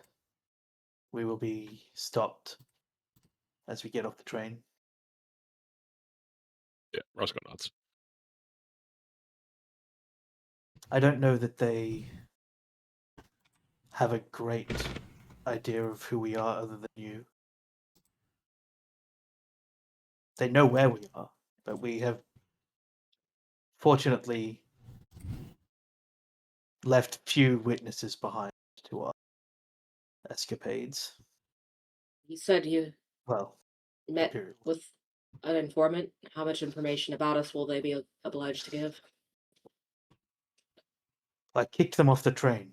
we will be stopped as we get off the train. Yeah, Roscoe nods. I don't know that they have a great idea of who we are other than you. They know where we are, but we have fortunately left few witnesses behind to our escapades. You said you Well, met period. with an informant. How much information about us will they be obliged to give? I kicked them off the train,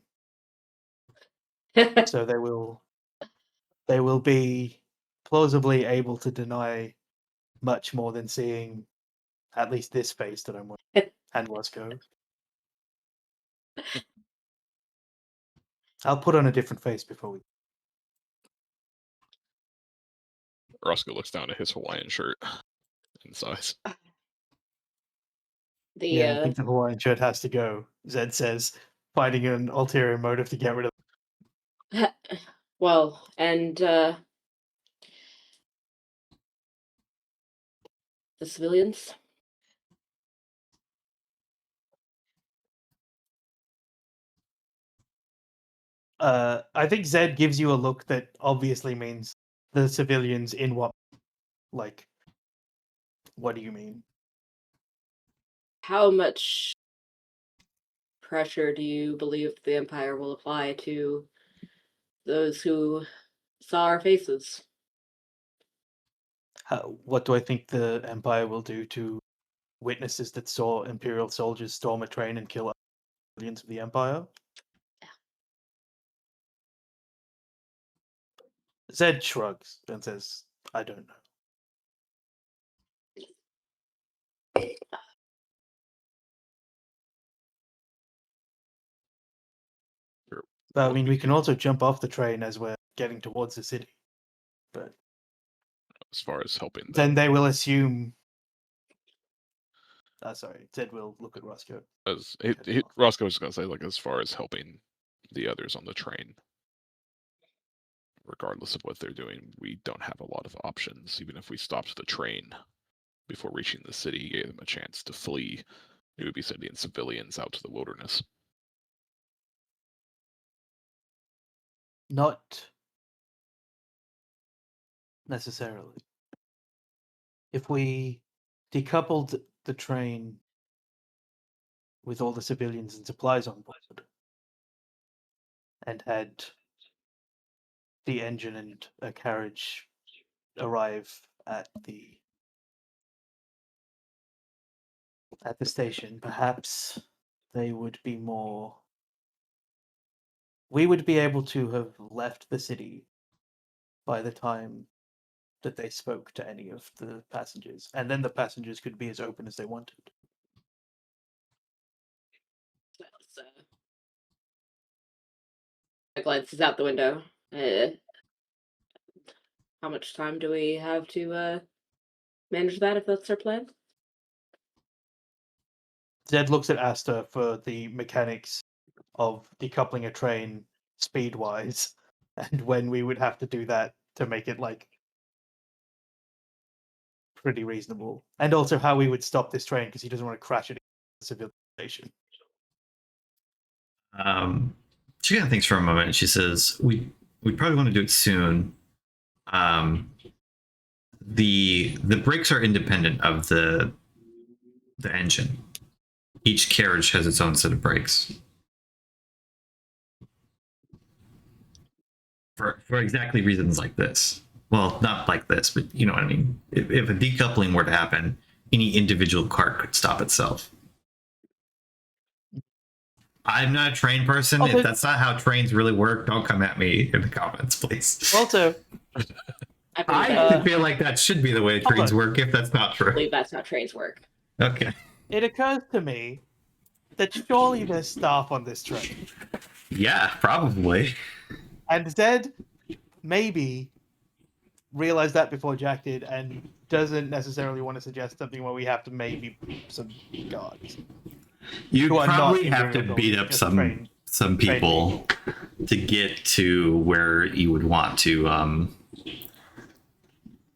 so they will be plausibly able to deny much more than seeing at least this face that I'm wearing and Roscoe. I'll put on a different face before we. Roscoe looks down at his Hawaiian shirt and sighs. The Yeah, I think the Hawaiian shirt has to go. Zed says, finding an ulterior motive to get rid of. well, and the civilians. I think Zed gives you a look that obviously means the civilians in what, like, what do you mean? How much pressure do you believe the Empire will apply to those who saw our faces? What do I think the Empire will do to witnesses that saw Imperial soldiers storm a train and kill civilians of the Empire? Zed shrugs and says, I don't know. But I mean, we can also jump off the train as we're getting towards the city. But As far as helping then them, they will assume. Sorry, Zed will look at Roscoe. Roscoe was going to say, like, as far as helping the others on the train, regardless of what they're doing, we don't have a lot of options. Even if we stopped the train before reaching the city, gave them a chance to flee, we would be sending civilians out to the wilderness. Not necessarily. If we decoupled the train with all the civilians and supplies on board and had the engine and a carriage arrive at the station, perhaps they would be more. We would be able to have left the city by the time that they spoke to any of the passengers, and then the passengers could be as open as they wanted. So, I glances out the window. How much time do we have to manage that if that's our plan? Zed looks at Asta for the mechanics of decoupling a train speed-wise, and when we would have to do that to make it, like, pretty reasonable. And also how we would stop this train, because he doesn't want to crash it into the civilization. She kind of thinks for a moment and she says, we probably want to do it soon. The brakes are independent of the engine. Each carriage has its own set of brakes. For exactly reasons like this. Well, not like this, but you know what I mean. If a decoupling were to happen, any individual cart could stop itself. I'm not a train person. Okay. If that's not how trains really work, don't come at me in the comments, please. Also, I feel like that should be the way trains work if that's not I true. believe that's how trains work. Okay. it occurs to me that surely there's staff on this train. Yeah, probably. And Zed maybe realized that before Jack did and doesn't necessarily want to suggest something where we have to maybe some guards. You Who are not probably have to Imperial beat soldiers, up just some people to get to where you would want to,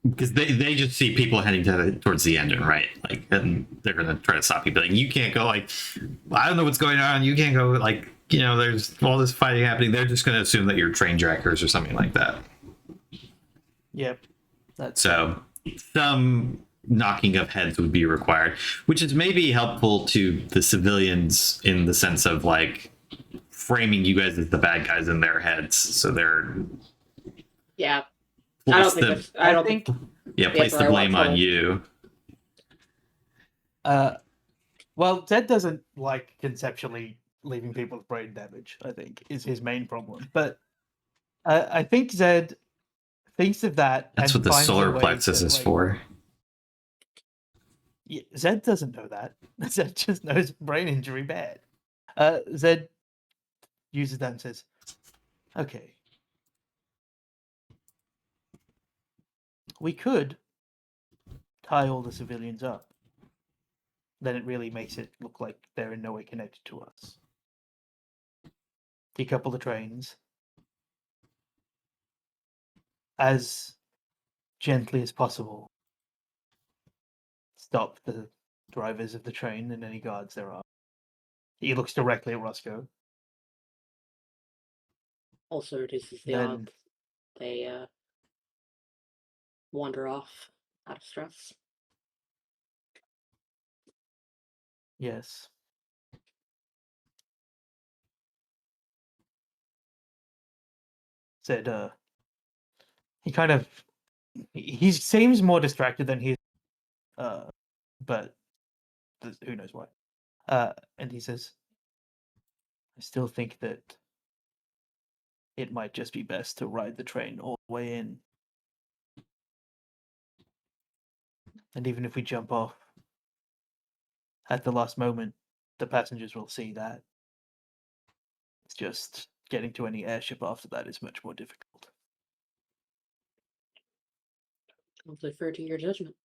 because they just see people heading towards the engine, right? Like, and they're gonna try to stop you, but like, you can't go. Like, I don't know what's going on. You can't go. Like, you know, there's all this fighting happening. They're just gonna assume that you're train jackers or something like that. Yep. That's So some knocking of heads would be required, which is maybe helpful to the civilians in the sense of like framing you guys as the bad guys in their heads. So they're Yeah. I don't think place the blame on you. well, Zed doesn't like conceptually leaving people with brain damage, I think, is his main problem. But I think Zed thinks of that. That's and what the finds a solar way plexus to, is like- for. Yeah, Zed doesn't know that. Zed just knows brain injury bad. Zed uses that and says, okay. We could tie all the civilians up. Then it really makes it look like they're in no way connected to us. Decouple the trains as gently as possible. Stop the drivers of the train and any guards there are. He looks directly at Roscoe. Also reduces the Then- odds they wander off out of stress. Yes. Said, he kind of, he seems more distracted than he, but who knows why. And he says, I still think that it might just be best to ride the train all the way in. And even if we jump off at the last moment, the passengers will see that. It's just getting to any airship after that is much more difficult. I'll defer to your judgment.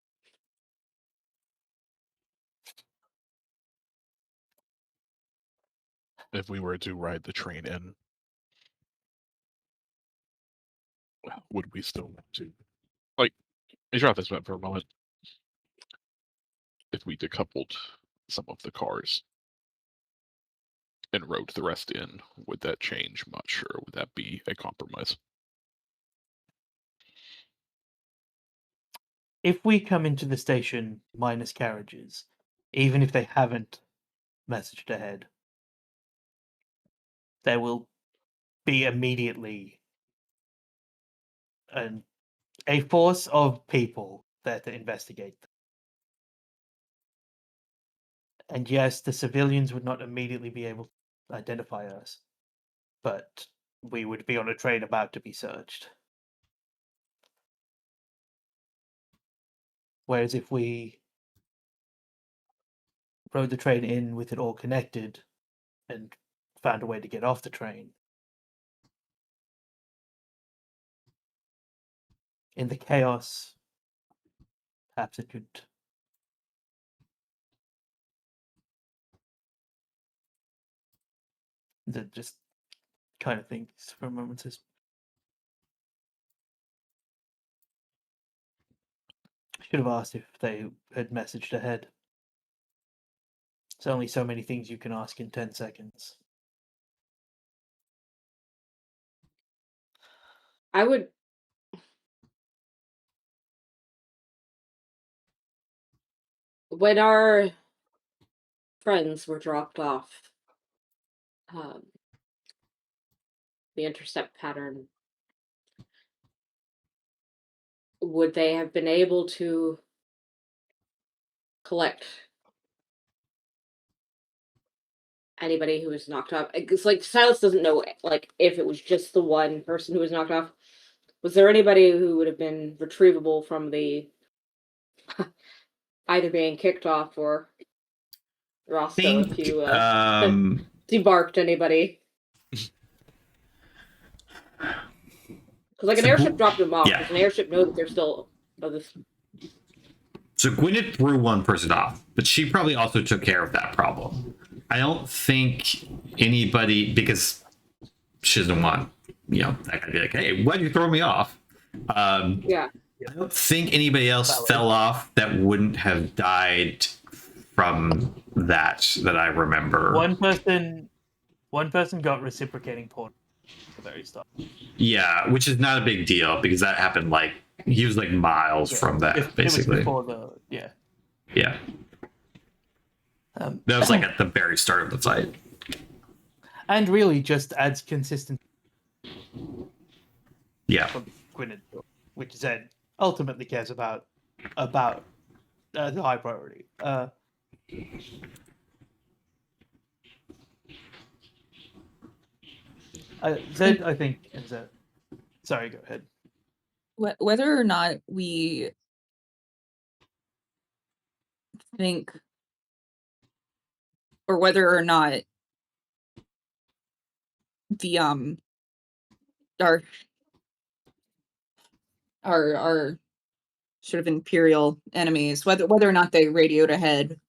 If we were to ride the train in, would we still want to? Like, drop this for a moment. If we decoupled some of the cars and rode the rest in, would that change much, or would that be a compromise? If we come into the station minus carriages, even if they haven't messaged ahead, there will be immediately a force of people there to investigate them. And yes, the civilians would not immediately be able to identify us, but we would be on a train about to be searched. Whereas if we rode the train in with it all connected and found a way to get off the train, in the chaos, perhaps it could that just kind of thinks for a moment, says, should have asked if they had messaged ahead. There's only so many things you can ask in 10 seconds. I would. When our friends were dropped off, the intercept pattern, would they have been able to collect anybody who was knocked off? It's like Silas doesn't know, like, if it was just the one person who was knocked off. Was there anybody who would have been retrievable from the either being kicked off or Roscoe if Think, you debarked anybody? Because like an So airship Gw- dropped them off. yeah. Does an airship know that they're still of this? So Gwyneth threw one person off, but she probably also took care of that problem. I don't think anybody, because she doesn't want, that guy to be like, hey, why'd you throw me off? Yeah. I don't think anybody else Valid. fell off that wouldn't have died from that I remember. One person got reciprocating port at the very start. Yeah, which is not a big deal because that happened he was miles Yeah, from that, it was basically. before the Yeah. um, That was at the very start of the fight. and really just adds consistency Yeah. from Gwynedd, which Zed ultimately cares about the high priority. Zed, I think, and Zed. Sorry, go ahead. Whether or not we think, or whether or not the our our sort of imperial enemies, whether or not they radioed ahead,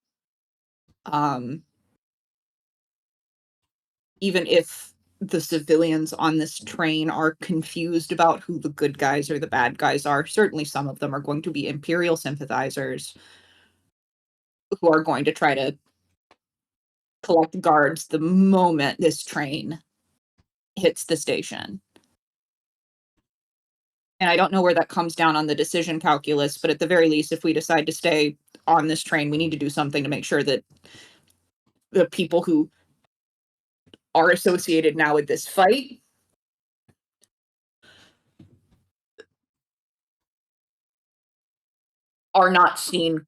even if the civilians on this train are confused about who the good guys or the bad guys are, certainly some of them are going to be imperial sympathizers who are going to try to collect guards the moment this train hits the station. And I don't know where that comes down on the decision calculus, but at the very least, if we decide to stay on this train, we need to do something to make sure that the people who are associated now with this fight are not seen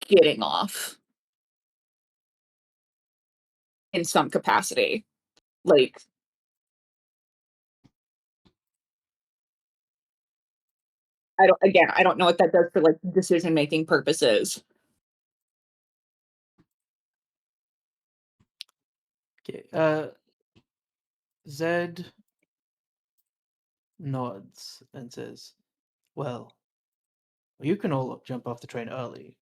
getting off in some capacity. Like, I don't know what that does for like decision making purposes. Okay. Zed nods and says, "Well, you can all jump off the train early,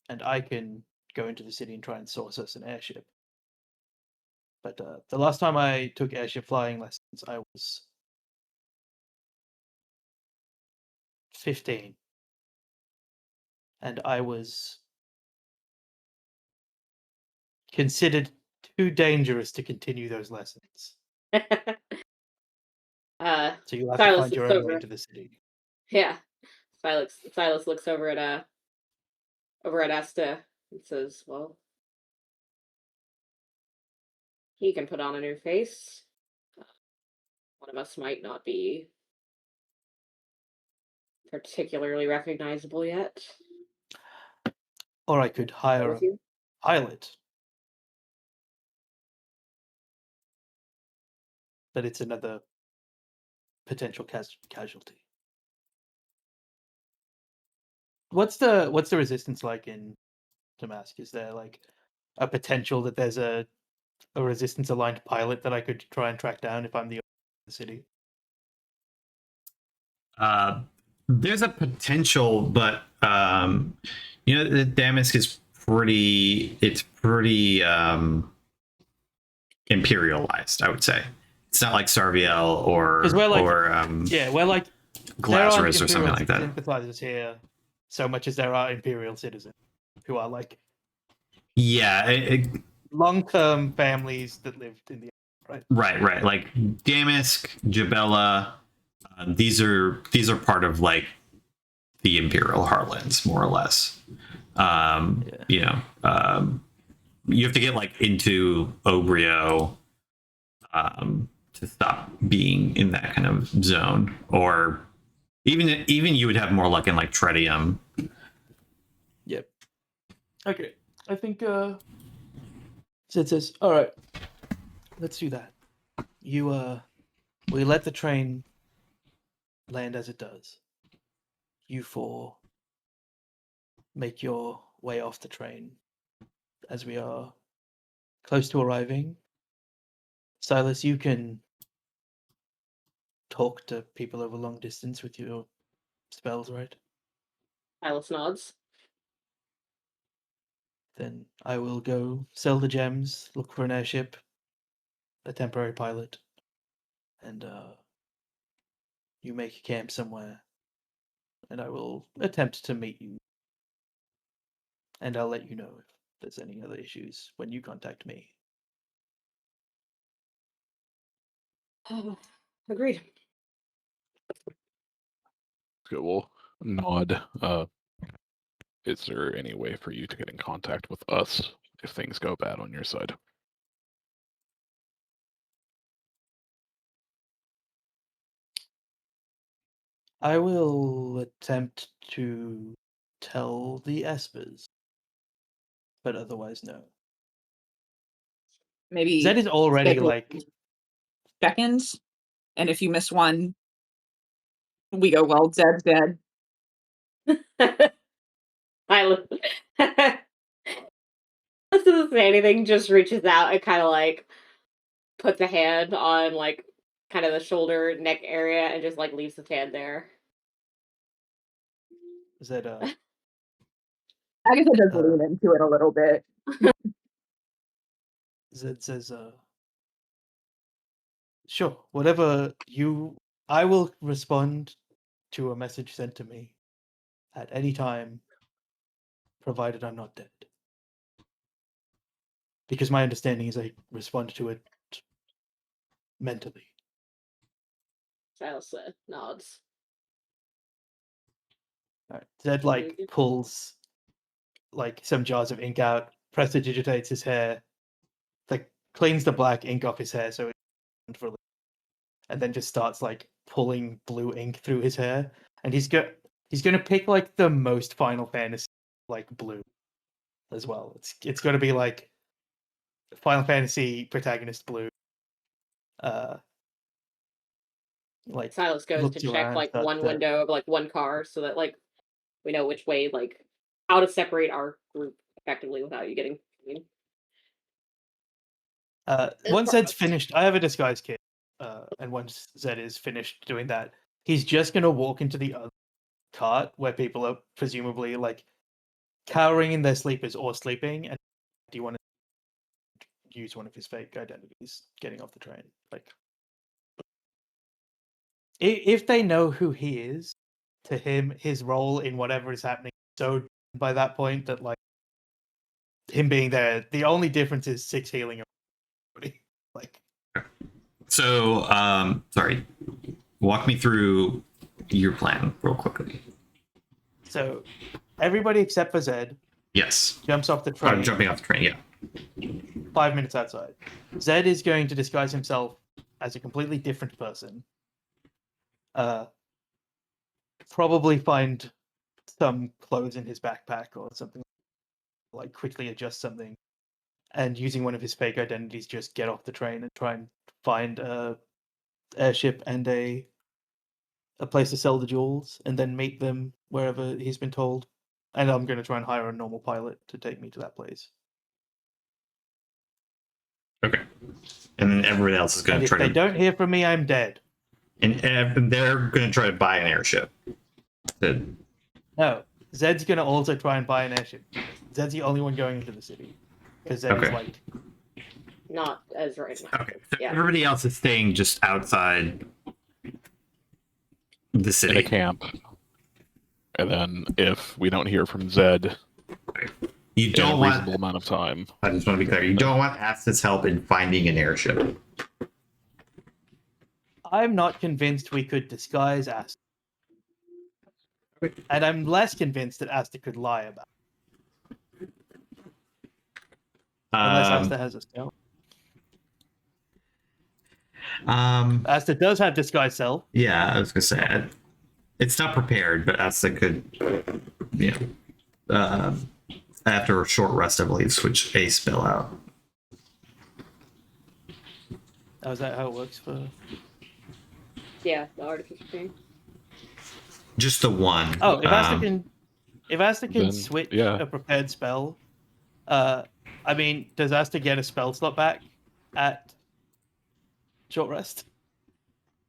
and I can go into the city and try and source us an airship. But the last time I took airship flying lessons, I was 15, and I was considered too dangerous to continue those lessons. So you'll have to Silas find your looks own way over. into the city." Yeah. Silas looks over at Asta and says, "Well, he can put on a new face. One of us might not be particularly recognizable yet. Or I could hire With a you? pilot. But it's another potential casualty. What's the resistance like in Damask? Is there like a potential that there's a resistance aligned pilot that I could try and track down if I'm the city? There's a potential, but the Damask is pretty imperialized, I would say. It's not like Sarviel or 'Cause we're like- or We're like Glazarus or something Imperial like that. sympathizers here so much as there are Imperial citizens who are like Yeah, long-term families that lived in the right. Like Damask, Jabella, these are part of like the Imperial Heartlands, more or less. You have to get like into Obrio to stop being in that kind of zone, or even you would have more luck in like Tretium. Yep. Okay. I think Sid says, "All right, let's do that. We let the train land as it does. You four make your way off the train as we are close to arriving. Silas, you can talk to people over long distance with your spells, right? Silas nods. Then I will go sell the gems, look for an airship, a temporary pilot, and you make a camp somewhere, and I will attempt to meet you. And I'll let you know if there's any other issues when you contact me." Agreed. Good. We'll nod. Is there any way for you to get in contact with us if things go bad on your side? I will attempt to tell the Espers, but otherwise no. Maybe Zed is already schedule- like seconds. And if you miss one, we go, well, Zed's dead. Silas doesn't say anything, just reaches out and kind of like puts a hand on like kind of the shoulder neck area and just like leaves his hand there. Zed Agatha does Uh, lean into it a little bit. Zed says, sure, whatever you. I will respond to a message sent to me at any time, provided I'm not dead. Because my understanding is I respond to it mentally. Silas nods. Alright. Zed like Mhm. pulls like some jars of ink out, prestidigitates his hair, like cleans the black ink off his hair so it's and then just starts like pulling blue ink through his hair. And he's gonna pick like the most Final Fantasy like blue as well. It's gonna be like Final Fantasy protagonist blue. Like Silas goes looks to check around, like starts one to- window of like one car so that like we know which way like how to separate our group effectively without you getting seen. Once Zed's finished, I have a disguise kit, and once Zed is finished doing that, he's just gonna walk into the other cart where people are presumably like cowering in their sleepers or sleeping. And do you want to use one of his fake identities getting off the train? Like, if they know who he is, to him, his role in whatever is happening is so by that point that like him being there, the only difference is 6 healing. Like, So, sorry. Walk me through your plan real quickly. so everybody except for Zed Yes. jumps off the I'm train jumping off the train. Yeah. 5 minutes outside. Zed is going to disguise himself as a completely different person. Probably find some clothes in his backpack or something, like quickly adjust something, and using one of his fake identities, just get off the train and try and find a airship and a place to sell the jewels, and then meet them wherever he's been told. And I'm going to try and hire a normal pilot to take me to that place. Okay. And then everybody else is going And to if try they to. don't hear from me, I'm dead. And they're going to try to buy an airship. No, Zed's going to also try and buy an airship. Zed's the only one going into the city because Zed is Okay. like, Not as right now. Okay. So Yeah. everybody else is staying just outside the In a city. camp. And then if we don't hear from Zed You in a don't want. reasonable amount of time, I just want to be clear. You don't want Asta's help in finding an airship. I'm not convinced we could disguise Asta. And I'm less convinced that Asta could lie about it. Unless Asta has a spell. Asta does have disguise self. Yeah, I was gonna say it's not prepared, but Asta could, you know, after a short rest, I believe, switch a spell out. Oh, is that how it works for? Yeah, the artificial thing. Just the one. Oh, if Asta can Then, switch yeah. a prepared spell, I mean, does Asta get a spell slot back at short rest?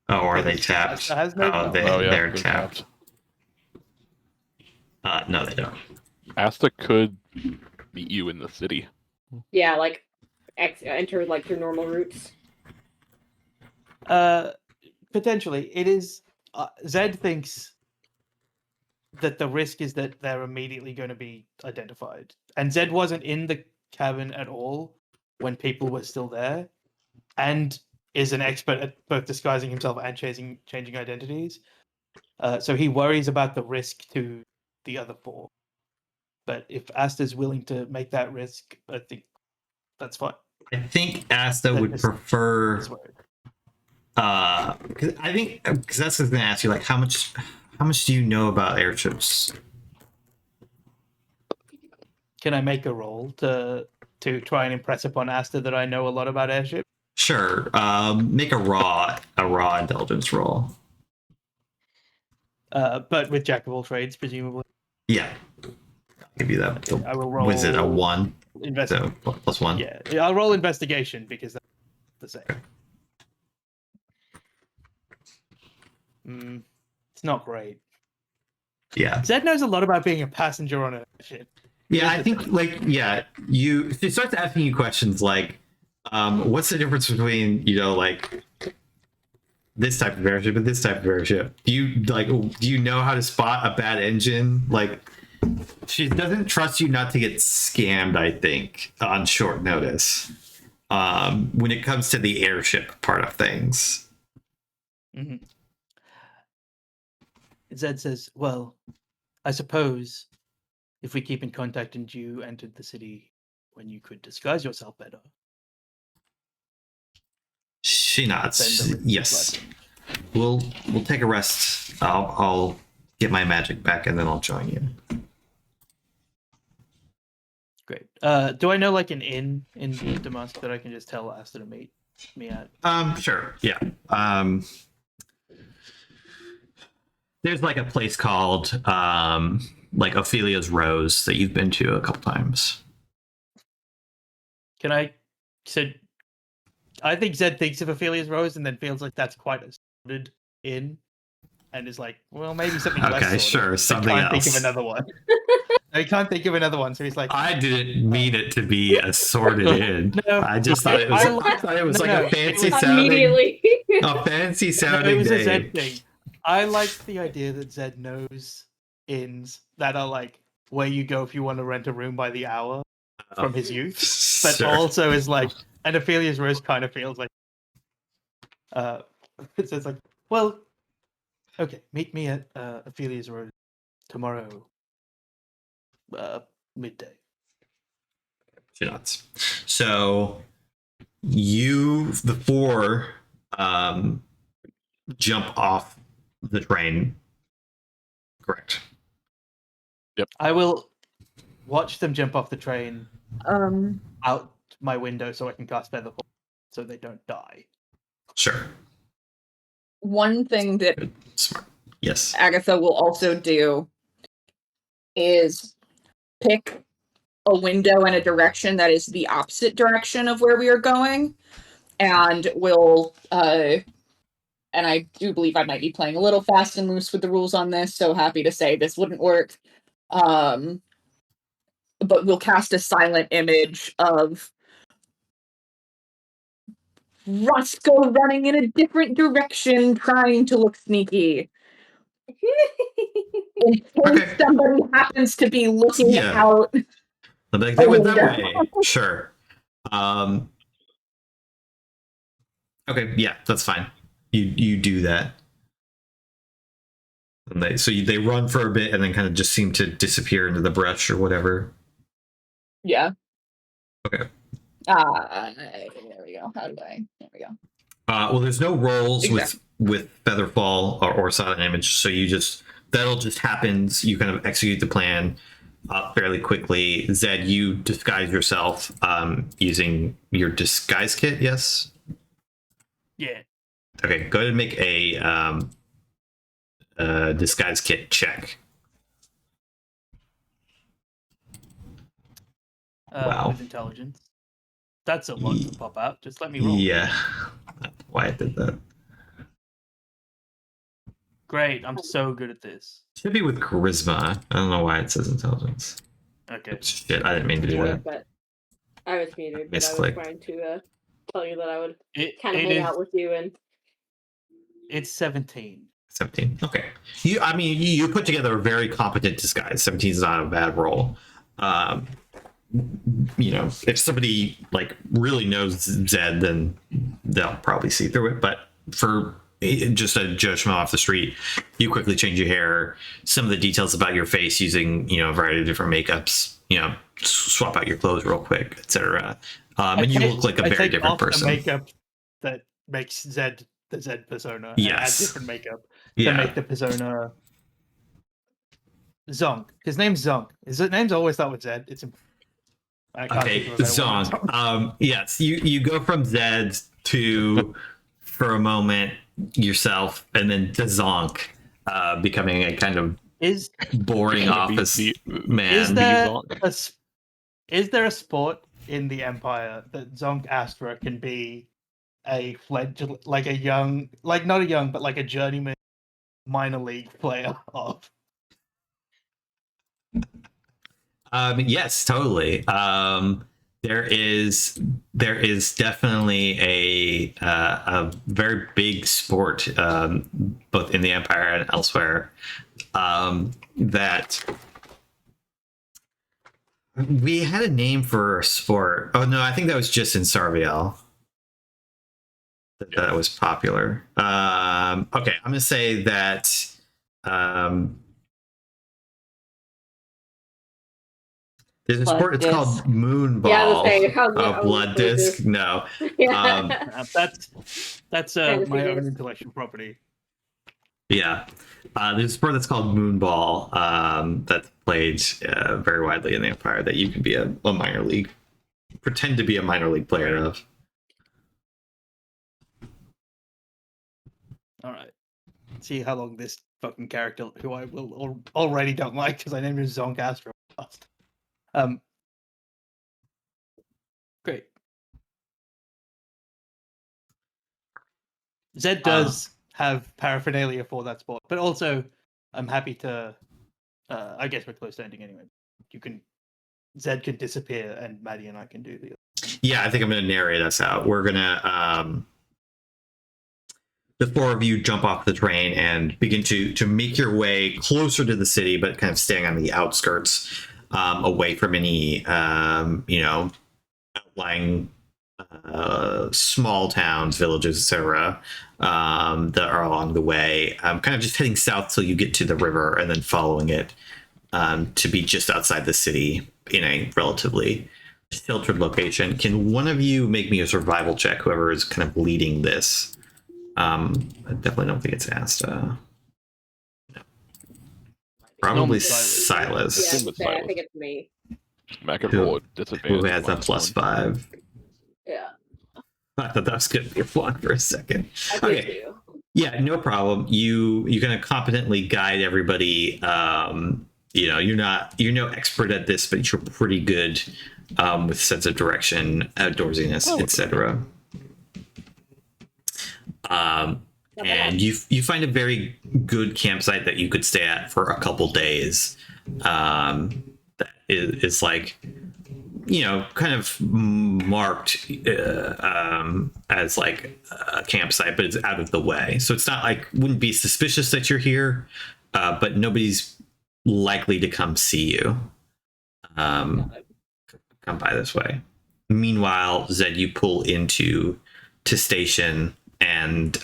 Oh, are they Because tapped? Asta has no Oh, spell. they're tapped. No, they don't. Asta could meet you in the city. Yeah, like enter like through normal routes. Potentially, it is. Zed thinks that the risk is that they're immediately going to be identified, and Zed wasn't in the cabin at all when people were still there, and is an expert at both disguising himself and changing identities. So he worries about the risk to the other 4. But if Asta's willing to make that risk, I think that's fine. I think Asta That would is- prefer. That's worried. Because I think because that's going to ask you like how much do you know about airships? Can I make a roll to try and impress upon Asta that I know a lot about airship? Sure. Make a raw intelligence roll. But with Jack of all trades, presumably. Yeah. I'll give you that. Okay, I will roll. Was it a 1? Investigation. So +1. Yeah, I'll roll investigation because that's the same. It's not great. Yeah. Zed knows a lot about being a passenger on a ship. Yeah, I think it starts asking you questions like, what's the difference between, like this type of airship and this type of airship? Do you know how to spot a bad engine? Like, she doesn't trust you not to get scammed, I think, on short notice. When it comes to the airship part of things. Mm-hmm. Zed says, well, I suppose if we keep in contact and you entered the city when you could disguise yourself better. She nods. then the risk is Yes. less. We'll take a rest. I'll get my magic back and then I'll join you. Great. Do I know like an inn in Damask that I can just tell Asta to meet me at? Sure. Yeah. There's like a place called like Ophelia's Rose that you've been to a couple times. Can I? So, I think Zed thinks of Ophelia's Rose and then feels like that's quite a sorted inn, and is like, well, maybe something less Okay, sorted. sure, I something can't else. think of another one. I can't think of another one, so he's like, I didn't mean it to be a sorted in. No, I just thought it was. I thought it was no, like no, a fancy it was sounding, Immediately. a fancy no, sounding it was a name. Zed thing. I liked the idea that Zed knows inns that are like where you go if you want to rent a room by the hour from his youth, but Sure. also is like, and Ophelia's Rose kind of feels like, it's like, well, okay, meet me at Ophelia's Rose tomorrow, midday. She nods. So the four jump off the train. Correct. I will watch them jump off the train Um, out my window so I can cast Feather Fall so they don't die. Sure. one thing that Smart. Yes. Agatha will also do is pick a window in a direction that is the opposite direction of where we are going, and will and I do believe I might be playing a little fast and loose with the rules on this, so happy to say this wouldn't work. But we'll cast a silent image of Roscoe running in a different direction, trying to look sneaky. In case Okay. somebody happens to be looking Yeah. out. They'll be like, they went that window. way. Sure. Okay. Yeah, that's fine. You do that. And they run for a bit and then kind of just seem to disappear into the brush or whatever. Yeah. Okay. There we go. How do I? There we go. Well, there's no rolls Exactly. with Featherfall or silent image, so that'll just happens. You kind of execute the plan fairly quickly. Zed, you disguise yourself using your disguise kit. Yes. Yeah. Okay. Go ahead and make a disguise kit check. Wow. With intelligence. That's a lot to pop out. Just let me roll. Yeah. That's why I did that. Great. I'm so good at this. Should be with charisma. I don't know why it says intelligence. Okay. Shit, I didn't mean to do that. But I was muted, but I Misclick. was trying to tell you that I would It kind of hang is. out with you and It's 17. 17. Okay. You put together a very competent disguise. 17 is not a bad roll. If somebody like really knows Zed, then they'll probably see through it. But for just a Joe Schmo off the street, you quickly change your hair, some of the details about your face using, a variety of different makeups, swap out your clothes real quick, etc. And you look like a very different person. The makeup that makes Zed the Zed persona. And Yes. add different makeup to Yeah. make the persona Zonk. His name's Zonk. His name's always start with Zed. It's I can't Okay, think of a better one. Zonk. Yes, you go from Zed to, for a moment, yourself, and then to Zonk, becoming a kind of Is boring office man. is there Zonk. is there a sport in the Empire that Zonk Astra can be a like a young, like not a young, but like a journeyman minor league player of? Yes, totally. There is definitely a very big sport, both in the Empire and elsewhere, that we had a name for a sport. Oh no, I think that was just in Sarviel that was popular. Okay, I'm gonna say that. There's a Blood sport. It's called disc. Moonball. Yeah, I was saying, how's it- Blood disc. No. Yeah. That's Fantasy my own based. intellectual property. Yeah. There's a sport that's called Moonball that's played very widely in the Empire that you can be a minor league, pretend to be a minor league player of. All right. See how long this fucking character, who I will already don't like because I named him Zonk Astra. Great. Zed does have paraphernalia for that sport, but also I'm happy to. I guess we're close to ending anyway. Zed can disappear, and Maddie and I can do the. Yeah, I think I'm going to narrate us out. We're going to, the four of you jump off the train and begin to make your way closer to the city, but kind of staying on the outskirts, away from any, outlying small towns, villages, etc., that are along the way. Kind of just heading south till you get to the river, and then following it to be just outside the city in a relatively sheltered location. Can one of you make me a survival check? Whoever is kind of leading this. I definitely don't think it's Asta. No. Probably Silas. Silas. Yeah, Same with I Silas. think it's me. Mac and Who- roll disadvantage. Who has a +5? Yeah. I thought that was going to be a flog for a second. I did Okay. too. Yeah, no problem. You're going to competently guide everybody. You're no expert at this, but you're pretty good with sense of direction, outdoorsiness, etc. And you find a very good campsite that you could stay at for a couple days. That is like, kind of marked as like a campsite, but it's out of the way. So it's not like, wouldn't be suspicious that you're here, but nobody's likely to come see you. Come by this way. Meanwhile, Zed, you pull into station and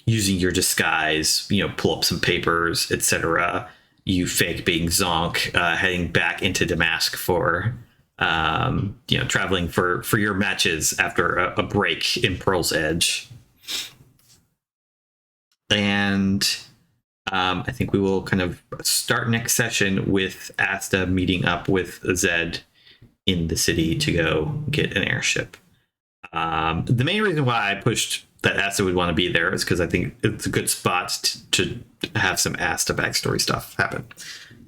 using your disguise, pull up some papers, etc. You fake being Zonk, heading back into Damask for, traveling for your matches after a break in Pearl's Edge. And I think we will kind of start next session with Asta meeting up with Zed in the city to go get an airship. The main reason why I pushed that Asta would want to be there is because I think it's a good spot to have some Asta backstory stuff happen.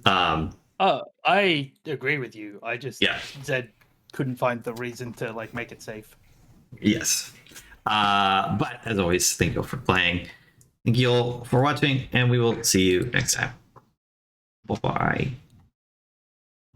I agree with you. I just Yeah. Zed couldn't find the reason to like make it safe. Yes. But as always, thank you all for playing. Thank you all for watching, and we will see you next time. Bye-bye.